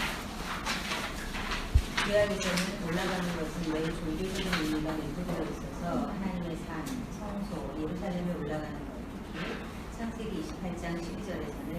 구약에서는 올라가는 것은 매우 종교적인 의미가 내포되어 있어서 하나님의 산, 성소, 예루살렘에 올라가는 것, 특히 창세기 28장 12절에서는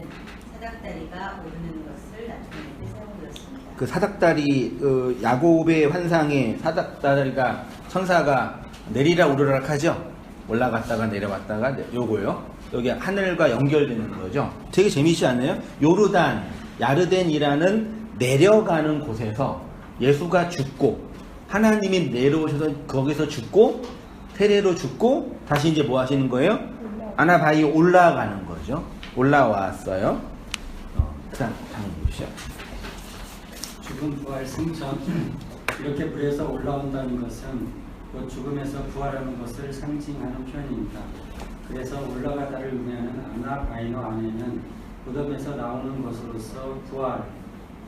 사닥다리가 오르는 것을 나타낼 때 사용되었습니다. 그 사닥다리, 야곱의 환상에 사닥다리가 천사가 내리라 오르락 하죠. 올라갔다가 내려왔다가 요거요. 여기 하늘과 연결되는 거죠. 되게 재미있지 않아요? 요르단, 야르덴이라는 내려가는 곳에서 예수가 죽고 하나님이 내려오셔서 거기서 죽고 세례로 죽고 다시 이제 뭐 하시는 거예요? 아나바이 올라가는 거죠. 올라왔어요. 그 다음 보시죠. 죽음 부활 승천, 이렇게 불에서 올라온다는 것은 곧 죽음에서 부활하는 것을 상징하는 표현입니다. 그래서 올라가다를 의미하는 아나바이노 안에는 무덤에서 나오는 것으로서 부활,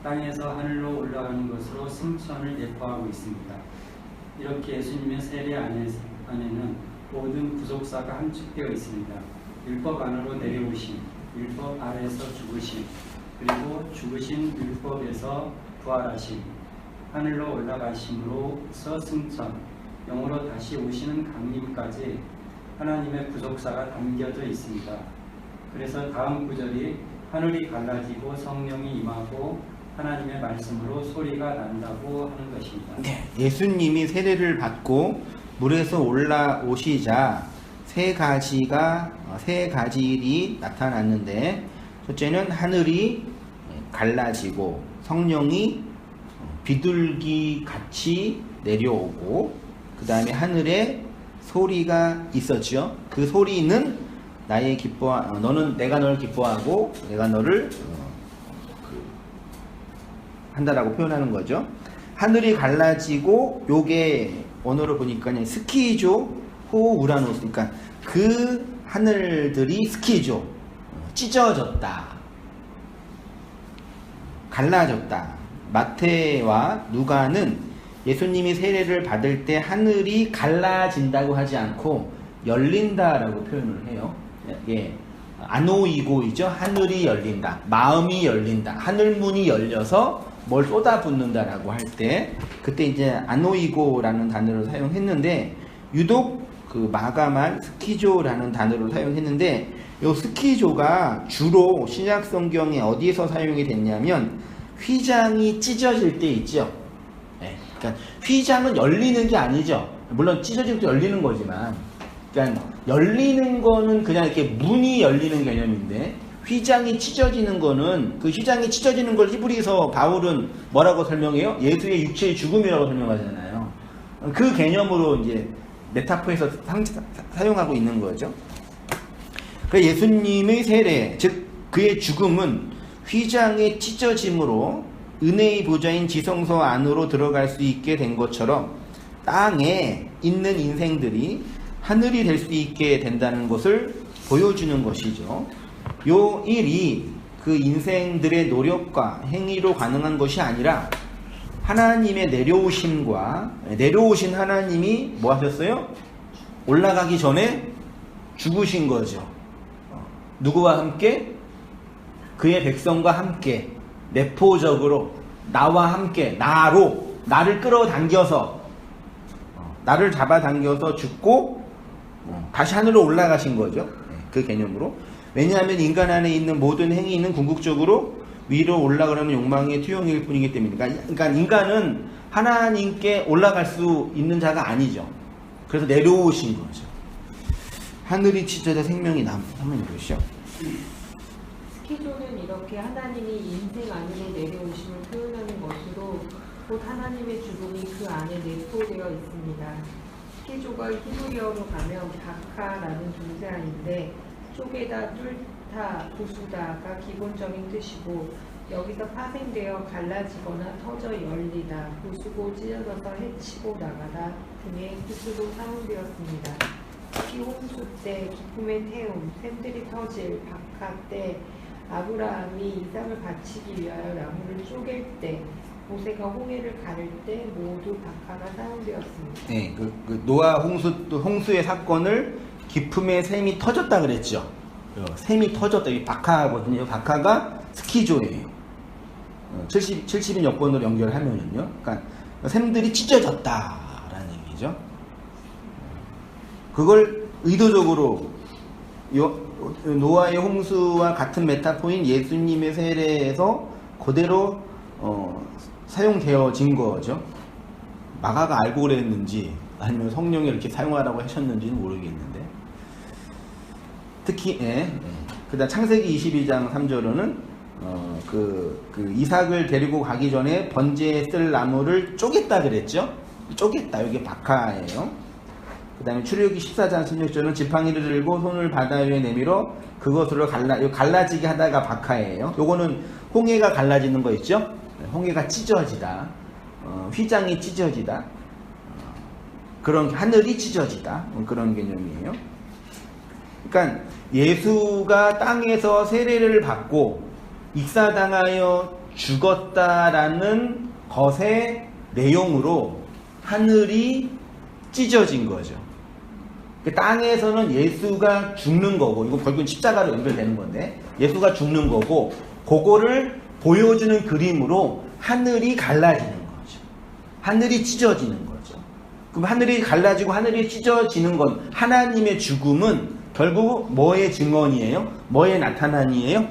땅에서 하늘로 올라가는 것으로 승천을 예포하고 있습니다. 이렇게 예수님의 세례 안에는 모든 구속사가 함축되어 있습니다. 율법 안으로 내려오심, 율법 아래에서 죽으심, 그리고 죽으신 율법에서 부활하심, 하늘로 올라가심으로서 승천, 영으로 다시 오시는 강림까지 하나님의 구속사가 담겨져 있습니다. 그래서 다음 구절이 하늘이 갈라지고 성령이 임하고 하나님의 말씀으로 소리가 난다고 하는 것입니다. 네, 예수님이 세례를 받고 물에서 올라오시자 세 가지 일이 나타났는데, 첫째는 하늘이 갈라지고 성령이 비둘기 같이 내려오고, 그 다음에 하늘에 소리가 있었죠. 그 소리는 내가 너를 기뻐하고 내가 너를 한다라고 표현하는 거죠. 하늘이 갈라지고, 요게 언어로 보니까 스키조 호 우라노스, 그러니까 그 하늘들이 스키조, 찢어졌다, 갈라졌다. 마태와 누가는 예수님이 세례를 받을 때 하늘이 갈라진다고 하지 않고 열린다라고 표현을 해요. 예, 아노이고이죠. 하늘이 열린다, 마음이 열린다, 하늘문이 열려서 뭘 쏟아붓는다라고 할 때, 그때 이제 아노이고라는 단어를 사용했는데, 유독 그 마감한 스키조라는 단어를 사용했는데 이 스키조가 주로 신약 성경에 어디에서 사용이 됐냐면 휘장이 찢어질 때 있죠. 네, 그러니까 휘장은 열리는 게 아니죠. 물론 찢어질 때 열리는 거지만, 그러니까 열리는 거는 그냥 이렇게 문이 열리는 개념인데 휘장이 찢어지는 거는 그 휘장이 찢어지는 걸 히브리서 바울은 뭐라고 설명해요? 예수의 육체의 죽음이라고 설명하잖아요. 그 개념으로 이제 메타포에서 사용하고 있는 거죠. 그 예수님의 세례, 즉 그의 죽음은 휘장의 찢어짐으로 은혜의 보좌인 지성소 안으로 들어갈 수 있게 된 것처럼 땅에 있는 인생들이 하늘이 될 수 있게 된다는 것을 보여주는 것이죠. 요 일이 그 인생들의 노력과 행위로 가능한 것이 아니라 하나님의 내려오심과 내려오신 하나님이 뭐 하셨어요? 올라가기 전에 죽으신 거죠. 누구와 함께? 그의 백성과 함께 내포적으로 나와 함께 나를 끌어당겨서 나를 잡아당겨서 죽고 다시 하늘로 올라가신 거죠. 그 개념으로. 왜냐하면 인간 안에 있는 모든 행위는 궁극적으로 위로 올라가려는 욕망의 투영일 뿐이기 때문입니다. 그러니까 인간은 하나님께 올라갈 수 있는 자가 아니죠. 그래서 내려오신 거죠. 하늘이 찢어져 생명이 남는 것이요. 스키조는 이렇게 하나님이 인생 안으로 내려오심을 표현하는 것으로 곧 하나님의 죽음이 그 안에 내포되어 있습니다. 스키조가 히브리어로 가면 바카라는 존재아인데 쪼개다, 뚫다, 부수다가 기본적인 뜻이고 여기서 파생되어 갈라지거나 터져 열리다, 부수고 찢어져서 해치고 나가다 등의 뜻으로 사용되었습니다. 특히 홍수 때, 기쁨의 태움, 샘들이 터질 박하 때, 아브라함이 이삭을 바치기 위하여 나무를 쪼갤 때, 모세가 홍해를 가를 때 모두 박하가 사용되었습니다. 네, 그 노아 홍수의 사건을 기쁨의 샘이 터졌다 그랬죠. 샘이 터졌다. 이 박하거든요. 박하가 스키조예요. 70인 여건으로 연결하면은요. 그러니까 샘들이 찢어졌다라는 얘기죠. 그걸 의도적으로 노아의 홍수와 같은 메타포인 예수님의 세례에서 그대로 사용되어진 거죠. 마가가 알고 그랬는지 아니면 성령이 이렇게 사용하라고 하셨는지는 모르겠는데 특히 그다음 창세기 22장 3절로는 그 이삭을 데리고 가기 전에 번제에 쓸 나무를 쪼갰다 그랬죠. 쪼갰다. 이게 박하예요. 그 다음에 출애굽기 14장 16절은 지팡이를 들고 손을 바다 위에 내밀어 그것으로 갈라지게 하다가 박하예요. 요거는 홍해가 갈라지는 거 있죠. 홍해가 찢어지다. 휘장이 찢어지다. 그런 하늘이 찢어지다. 그런 개념이에요. 그러니까 예수가 땅에서 세례를 받고 익사당하여 죽었다라는 것의 내용으로 하늘이 찢어진 거죠. 땅에서는 예수가 죽는 거고, 이거 결국은 십자가로 연결되는 건데, 예수가 죽는 거고, 그거를 보여주는 그림으로 하늘이 갈라지는 거죠. 하늘이 찢어지는 거죠. 그럼 하늘이 갈라지고 하늘이 찢어지는 건 하나님의 죽음은 결국 뭐의 증언이에요? 뭐의 나타난이에요?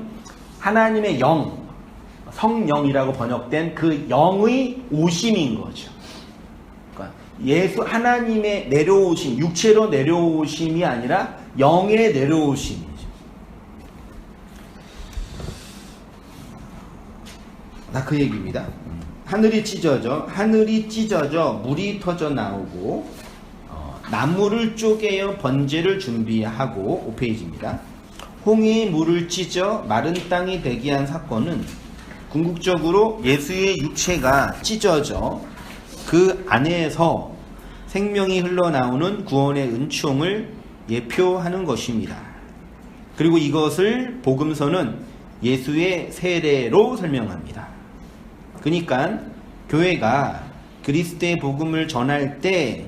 하나님의 영, 성령이라고 번역된 그 영의 오심인 거죠. 그러니까 하나님의 내려오심, 육체로 내려오심이 아니라 영의 내려오심이죠. 그 얘기입니다. 하늘이 찢어져 물이 터져 나오고 나무를 쪼개어 번제를 준비하고 5페이지입니다. 홍해의 물을 찢어 마른 땅이 되게 한 사건은 궁극적으로 예수의 육체가 찢어져 그 안에서 생명이 흘러나오는 구원의 은총을 예표하는 것입니다. 그리고 이것을 복음서는 예수의 세례로 설명합니다. 그러니까 교회가 그리스도의 복음을 전할 때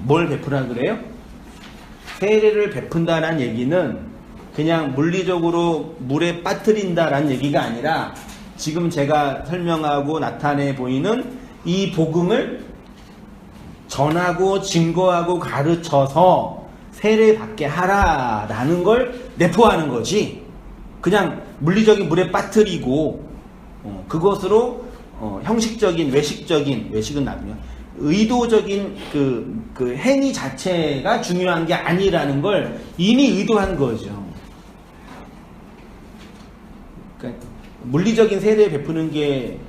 뭘 베푸라 그래요? 세례를 베푼다는 얘기는 그냥 물리적으로 물에 빠뜨린다라는 얘기가 아니라 지금 제가 설명하고 나타내 보이는 이 복음을 전하고 증거하고 가르쳐서 세례받게 하라라는 걸 내포하는 거지. 그냥 물리적인 물에 빠뜨리고 그것으로 형식적인 외식은 나쁘냐 의도적인 그 행위 자체가 중요한 게 아니라는 걸 이미 의도한 거죠. 그러니까 물리적인 세례 베푸는 게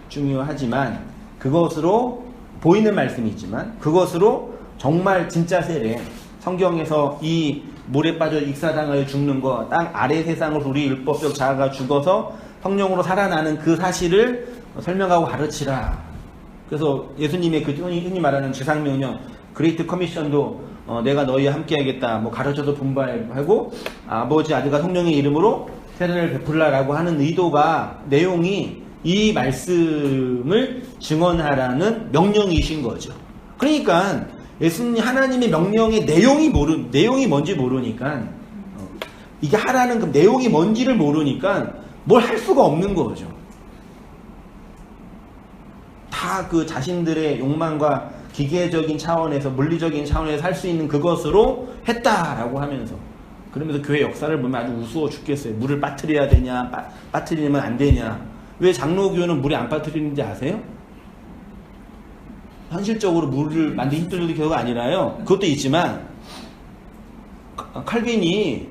중요하지만 그것으로 보이는 말씀이지만 그것으로 정말 진짜 세례 성경에서 이 물에 빠져 익사당하여 죽는 거 땅 아래 세상으로 우리 율법적 자아가 죽어서 성령으로 살아나는 그 사실을 설명하고 가르치라. 그래서 예수님의 그 흔히 말하는 지상명령 그레이트 커미션도 내가 너희와 함께 하겠다 뭐 가르쳐서 분발하고 아버지 아들과 성령의 이름으로 세례를 베풀라라고 하는 의도가 내용이 이 말씀을 증언하라는 명령이신 거죠. 그러니까 예수님 하나님의 명령의 내용이 뭔지 모르니까 이게 하라는 그 내용이 뭔지를 모르니까 뭘 할 수가 없는 거죠. 다 그 자신들의 욕망과 기계적인 차원에서 물리적인 차원에서 할 수 있는 그것으로 했다라고 하면서 그러면서 교회 역사를 보면 아주 우스워 죽겠어요. 물을 빠뜨려야 되냐 빠뜨리면 안 되냐. 왜 장로교는 물에 안 빠뜨리는지 아세요? 현실적으로 물을 만들기 힘들게 결과가 아니라요. 그것도 있지만 칼빈이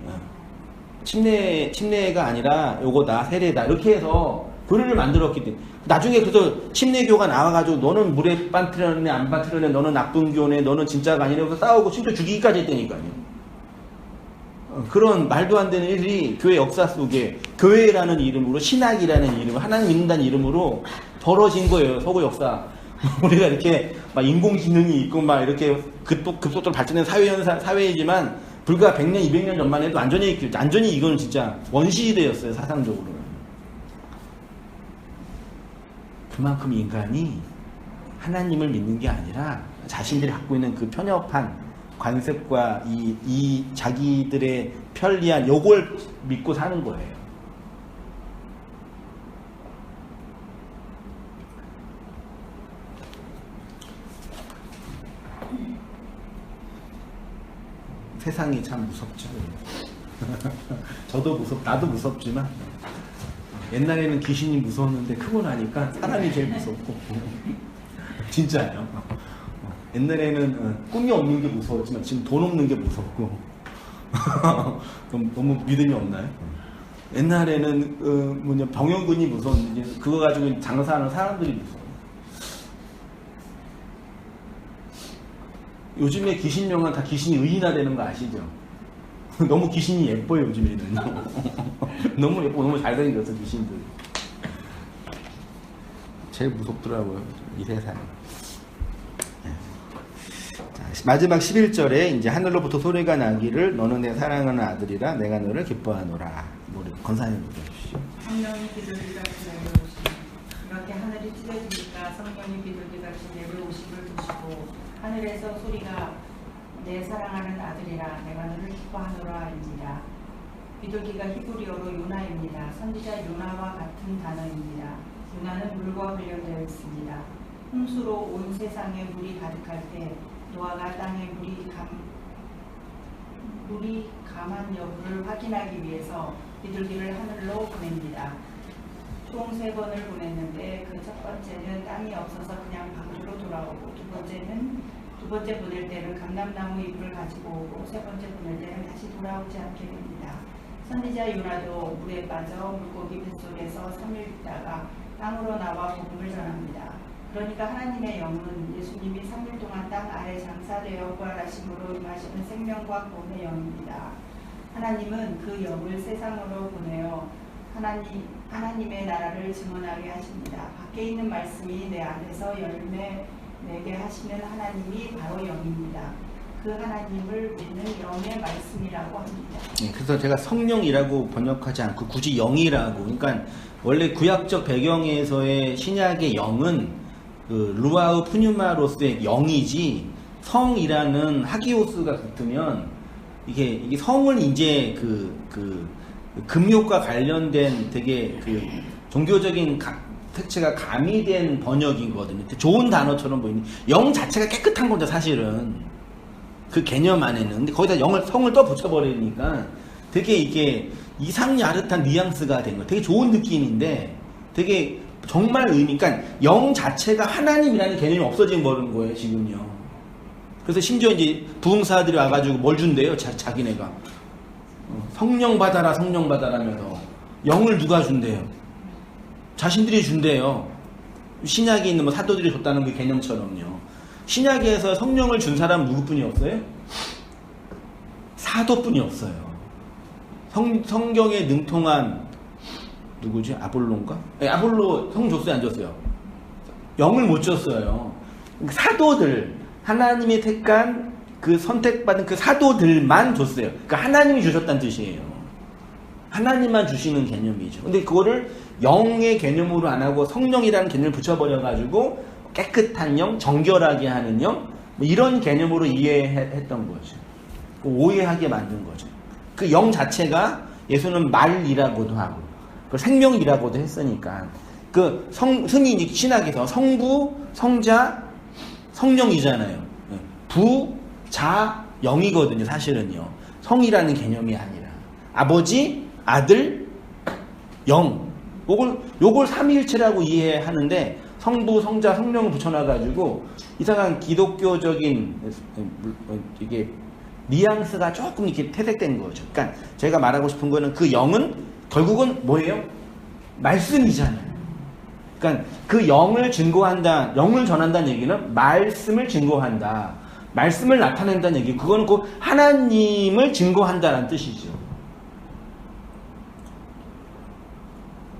침례가 아니라 요거다 세례다 이렇게 해서 교리를 만들었기 때문에 나중에 그래서 침례교가 나와가지고 너는 물에 빠뜨렸네 안 빠뜨렸네 너는 나쁜 교네 너는 진짜가 아니네 그래서 싸우고 심지어 죽이기까지 했다니까요. 그런 말도 안 되는 일이 교회 역사 속에 교회라는 이름으로 신학이라는 이름 하나님 믿는다는 이름으로 벌어진 거예요. 서구 역사. 우리가 이렇게 막 인공지능이 있고 막 이렇게 급속도로 발전된 사회이지만 불과 100년 200년 전만 해도 완전히 이거는 진짜 원시시대였어요. 사상적으로. 그만큼 인간이 하나님을 믿는 게 아니라 자신들이 갖고 있는 그 편협한 관습과 이 자기들의 편리한 요걸 믿고 사는 거예요. 세상이 참 무섭죠. 저도 나도 무섭지만 옛날에는 귀신이 무서웠는데 크고 나니까 사람이 제일 무섭고 진짜예요. 옛날에는 꿈이 없는 게 무서웠지만 지금 돈 없는 게 무섭고 너무 믿음이 없나요? 옛날에는 병영군이 무서웠는데 그거 가지고 장사하는 사람들이 무서워요. 요즘에 귀신명은 다 귀신이 의인화되는 거 아시죠? 너무 귀신이 예뻐요 요즘에는. 너무 예쁘고 너무 잘생겼어 귀신들. 제일 무섭더라고요 이 세상에. 마지막 11절에 이제 하늘로부터 소리가 나기를 너는 내 사랑하는 아들이라 내가 너를 기뻐하노라. 우리 권사님 보여주시죠. 성령이 비둘기같이 내려오시니 이렇게 하늘이 찢어지니까 성령이 비둘기같이 내려오심을 보시고 하늘에서 소리가 내 사랑하는 아들이라 내가 너를 기뻐하노라입니다. 비둘기가 히브리어로 요나입니다. 선지자 요나와 같은 단어입니다. 요나는 물과 관련되어 있습니다. 홍수로 온 세상에 물이 가득할 때 노아가 땅에 물이 감한 여부를 확인하기 위해서 비둘기를 하늘로 보냅니다. 총 3번을 보냈는데 그 첫 번째는 땅이 없어서 그냥 방주로 돌아오고 두 번째 보낼 때는 감람나무 잎을 가지고 오고 세 번째 보낼 때는 다시 돌아오지 않게 됩니다. 선지자 요나도 물에 빠져 물고기 뱃속에서 3일 있다가 땅으로 나와 복음을 전합니다. 그러니까 하나님의 영은 예수님이 3일 동안 땅 아래 장사되어 부활하심으로 임하시는 생명과 구원의 영입니다. 하나님은 그 영을 세상으로 보내어 하나님의 나라를 증언하게 하십니다. 밖에 있는 말씀이 내 안에서 열매 내게 하시는 하나님이 바로 영입니다. 그 하나님을 믿는 영의 말씀이라고 합니다. 네, 그래서 제가 성령이라고 번역하지 않고 굳이 영이라고. 그러니까 원래 구약적 배경에서의 신약의 영은 그 루아우 푸뉴마로스의 영이지 성이라는 하기오스가 붙으면 이게 성을 이제 그 금욕과 관련된 되게 그 종교적인 색채가 가미된 번역이거든요. 좋은 단어처럼 보이는 영 자체가 깨끗한 거죠, 사실은. 그 개념 안에는. 근데 거기다 성을 또 붙여버리니까 되게 이게 이상야릇한 뉘앙스가 된 거예요. 되게 좋은 느낌인데 되게 정말 그러니까 영 자체가 하나님이라는 개념이 없어져 버린 거예요, 지금요. 그래서 심지어 이제 부흥사들이 와가지고 뭘 준대요, 자기네가. 성령 받아라, 성령 받아라면서. 영을 누가 준대요? 자신들이 준대요. 신약에 있는 뭐 사도들이 줬다는 그 개념처럼요. 신약에서 성령을 준 사람은 누구뿐이 없어요? 사도뿐이 없어요. 성경에 능통한 누구지? 아볼로인가? 네, 아볼로 성 줬어요, 안 줬어요? 영을 못 줬어요. 사도들, 하나님이 택한 그 선택받은 그 사도들만 줬어요. 그러니까 하나님이 주셨다는 뜻이에요. 하나님만 주시는 개념이죠. 근데 그거를 영의 개념으로 안 하고 성령이라는 개념을 붙여버려가지고 깨끗한 영, 정결하게 하는 영, 뭐 이런 개념으로 이해했던 거죠. 오해하게 만든 거죠. 그 영 자체가 예수는 말이라고도 하고, 그 생명이라고도 했으니까, 그 흔히 신학에서 성부, 성자, 성령이잖아요. 부, 자, 영이거든요, 사실은요. 성이라는 개념이 아니라. 아버지, 아들, 영. 요걸 삼위일체라고 이해하는데 성부, 성자, 성령을 붙여놔가지고 이상한 기독교적인 이게 뉘앙스가 조금 이렇게 퇴색된 거죠. 그러니까 제가 말하고 싶은 거는 그 영은 결국은 뭐예요? 말씀이잖아요. 그러니까 그 영을 증거한다, 영을 전한다는 얘기는 말씀을 증거한다. 말씀을 나타낸다는 얘기. 그거는 곧 하나님을 증거한다는 뜻이죠.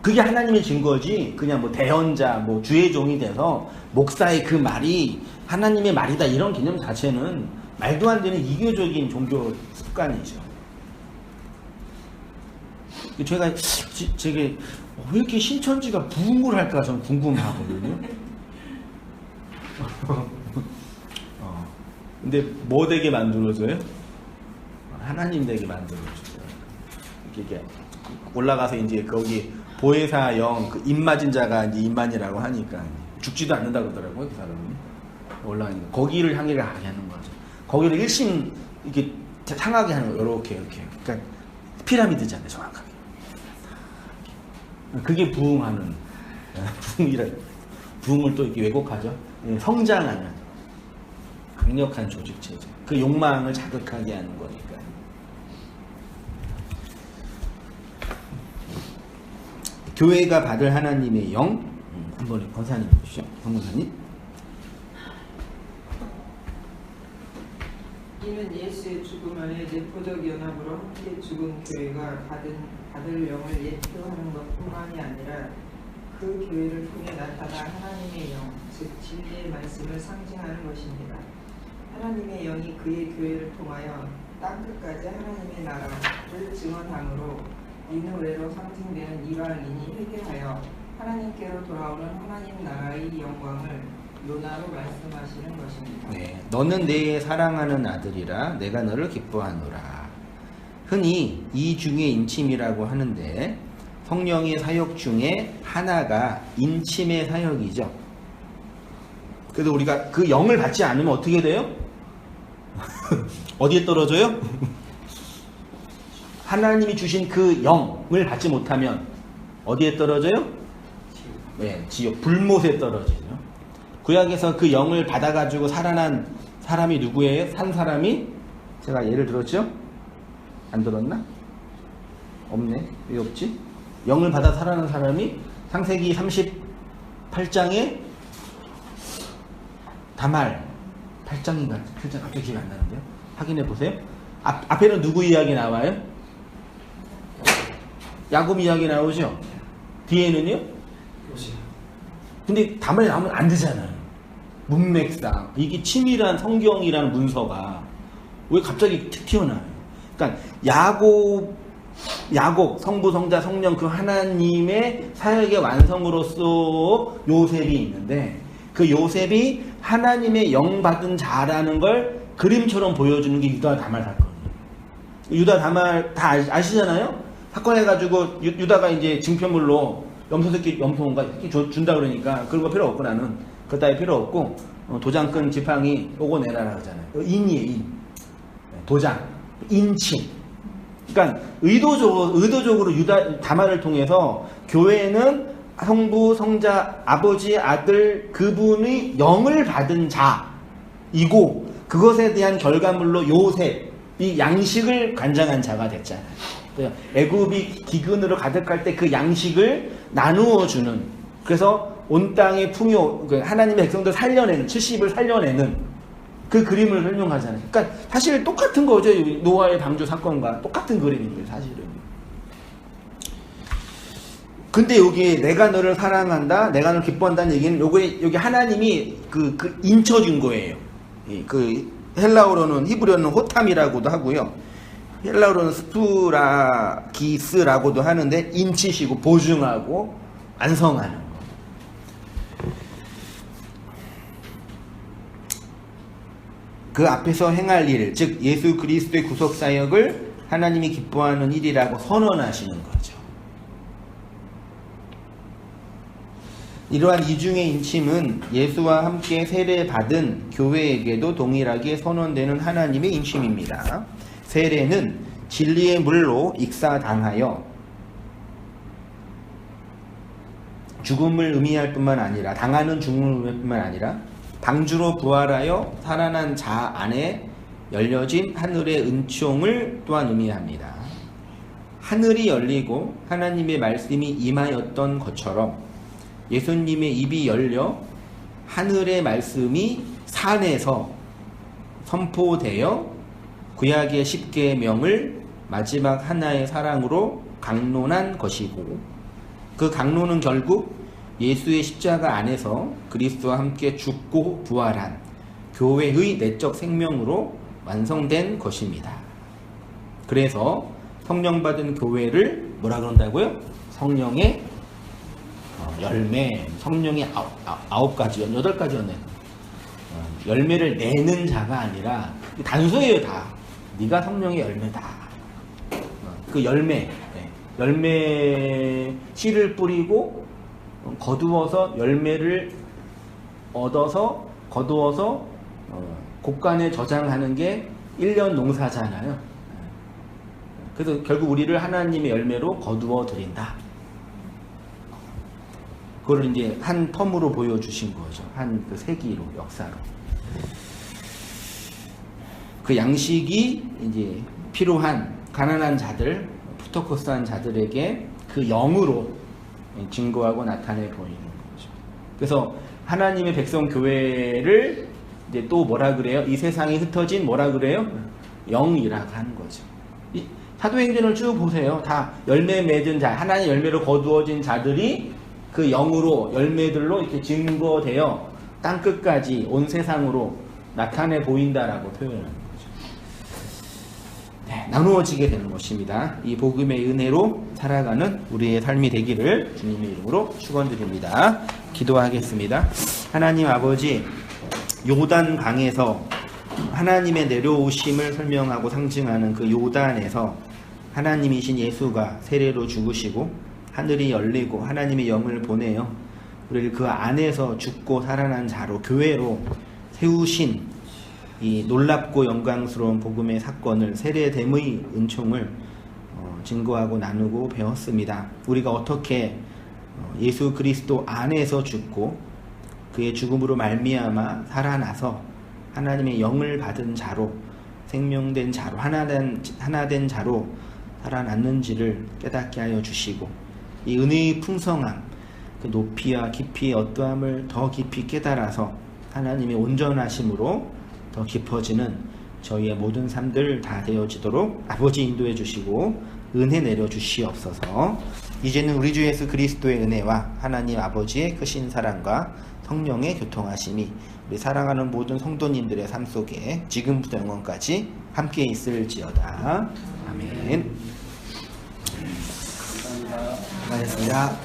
그게 하나님의 증거지, 그냥 뭐 대언자, 뭐 주의 종이 돼서 목사의 그 말이 하나님의 말이다, 이런 개념 자체는 말도 안 되는 이교적인 종교 습관이죠. 제가 왜 이렇게 신천지가 부흥을 할까 좀 궁금하거든요. 근데 뭐 되게 만들어줘요? 하나님 되게 만들어줘요. 이게 올라가서 이제 거기 보혜사 영, 그 입맞은 자가 이제 입만이라고 하니까 죽지도 않는다 그러더라고요, 그 사람이. 올라가니까 거기를 향해 가게 하는 거죠. 거기를 일심 이렇게 향하게 하는 거예요. 이렇게. 그러니까 피라미드잖아요, 정확하게. 그게 부흥하는, 부흥을 또 이렇게 왜곡하죠. 성장하는 강력한 조직체죠. 그 욕망을 자극하게 하는 거니까. 교회가 받을 하나님의 영, 한번 권사님 보시죠. 권사님. 이는 예수의 죽음 안에 내포적 연합으로 함께 죽은 교회가 받을 영을 예표하는 것뿐만이 아니라 그 교회를 통해 나타날 하나님의 영, 즉 진리의 말씀을 상징하는 것입니다. 하나님의 영이 그의 교회를 통하여 땅끝까지 하나님의 나라를 증언함으로 니느웨로 상징되는 이방인이 회개하여 하나님께로 돌아오는 하나님 나라의 영광을 요나로 말씀하시는 것입니다. 네, 너는 내 사랑하는 아들이라 내가 너를 기뻐하노라. 흔히 이 중에 인침이라고 하는데 성령의 사역 중에 하나가 인침의 사역이죠. 그래서 우리가 그 영을 받지 않으면 어떻게 돼요? 어디에 떨어져요? 하나님이 주신 그 영을 받지 못하면 어디에 떨어져요? 네, 지옥, 불못에 떨어지죠. 구약에서 그 영을 받아가지고 살아난 사람이 누구예요? 산 사람이? 제가 예를 들었죠? 안 들었나? 없네. 왜 없지? 영을 받아 살아난 사람이 창세기 38장에 다말 8장인가? 8장 갑자기 기억이 안 나는데요? 확인해 보세요. 앞에는 누구 이야기 나와요? 야곱 이야기 나오죠? 뒤에는요? 근데 다말이 나오면 안 되잖아요. 문맥상. 이게 치밀한 성경이라는 문서가 왜 갑자기 튀어나와요? 그러니까 야곱, 성부, 성자, 성령 그 하나님의 사역의 완성으로서 요셉이 있는데 그 요셉이 하나님의 영 받은 자라는 걸 그림처럼 보여주는 게 유다 다말 사건이에요. 유다 다말 다 아시잖아요? 사건해가지고 유다가 이제 증표물로 염소 새끼 염소인가 새끼 준다 그러니까 그런 거 필요 없고 나는 그거 따위 필요 없고 도장끈 지팡이 요거 내라라 하잖아요. 인이에요. 인. 도장 인칭. 그러니까 의도적으로 다말을 통해서 교회는 성부, 성자, 아버지, 아들 그분의 영을 받은 자이고 그것에 대한 결과물로 요셉 이 양식을 관장한 자가 됐잖아요. 애굽이 기근으로 가득할 때 그 양식을 나누어 주는 그래서 온 땅의 풍요 하나님의 백성들 살려내는 70을 살려내는 그 그림을 설명하잖아요. 그러니까 사실 똑같은 거죠. 노아의 방주 사건과 똑같은 그림입니다. 사실은. 근데 여기 내가 너를 사랑한다, 내가 너를 기뻐한다는 얘기는 여기 하나님이 그 인쳐준 거예요. 그 헬라어로는 히브리어는 호탐이라고도 하고요. 헬라어로는 스푸라기스라고도 하는데 인치시고 보증하고 완성하는 거. 그 앞에서 행할 일, 즉 예수 그리스도의 구속 사역을 하나님이 기뻐하는 일이라고 선언하시는 거죠. 이러한 이중의 인침은 예수와 함께 세례받은 교회에게도 동일하게 선언되는 하나님의 인침입니다. 세례는 진리의 물로 익사당하여 죽음을 의미할 뿐만 아니라 당하는 죽음을 의미할 뿐만 아니라 방주로 부활하여 살아난 자 안에 열려진 하늘의 은총을 또한 의미합니다. 하늘이 열리고 하나님의 말씀이 임하였던 것처럼 예수님의 입이 열려 하늘의 말씀이 산에서 선포되어 구약의 10계명을 마지막 하나의 사랑으로 강론한 것이고 그 강론은 결국 예수의 십자가 안에서 그리스도와 함께 죽고 부활한 교회의 내적 생명으로 완성된 것입니다. 그래서 성령 받은 교회를 뭐라 그런다고요? 성령의 열매, 성령의 아홉 가지, 8가지였네. 열매를 내는 자가 아니라 단수예요 다. 네가 성령의 열매다. 그 열매, 열매 씨를 뿌리고 거두어서 열매를 얻어서 거두어서 곡간에 저장하는 게 1년 농사잖아요. 그래서 결국 우리를 하나님의 열매로 거두어 드린다. 그걸 이제 한 텀으로 보여주신 거죠. 한 그 세기로, 역사로. 그 양식이 이제 필요한 가난한 자들, 푸터코스한 자들에게 그 영으로 증거하고 나타내 보이는 거죠. 그래서 하나님의 백성 교회를 이제 또 뭐라 그래요? 이 세상에 흩어진 뭐라 그래요? 영이라고 하는 거죠. 이 사도행전을 쭉 보세요. 다 열매 맺은 자, 하나님의 열매로 거두어진 자들이 그 영으로 열매들로 이렇게 증거되어 땅 끝까지 온 세상으로 나타내 보인다라고 표현하는 거죠. 네, 나누어지게 되는 것입니다. 이 복음의 은혜로 살아가는 우리의 삶이 되기를 주님의 이름으로 축원드립니다. 기도하겠습니다. 하나님 아버지, 요단 강에서 하나님의 내려오심을 설명하고 상징하는 그 요단에서 하나님이신 예수가 세례로 죽으시고 하늘이 열리고 하나님의 영을 보내어 우리를 그 안에서 죽고 살아난 자로 교회로 세우신 이 놀랍고 영광스러운 복음의 사건을 세례됨의 은총을 증거하고 나누고 배웠습니다. 우리가 어떻게 예수 그리스도 안에서 죽고 그의 죽음으로 말미암아 살아나서 하나님의 영을 받은 자로 생명된 자로 하나된 자로 살아났는지를 깨닫게 하여 주시고 이 은혜의 풍성함, 그 높이와 깊이의 어떠함을 더 깊이 깨달아서 하나님의 온전하심으로 더 깊어지는 저희의 모든 삶들 다 되어지도록 아버지 인도해 주시고 은혜 내려 주시옵소서. 이제는 우리 주 예수 그리스도의 은혜와 하나님 아버지의 크신 사랑과 성령의 교통하심이 우리 사랑하는 모든 성도님들의 삶 속에 지금부터 영원까지 함께 있을지어다. 아멘. 감사합니다.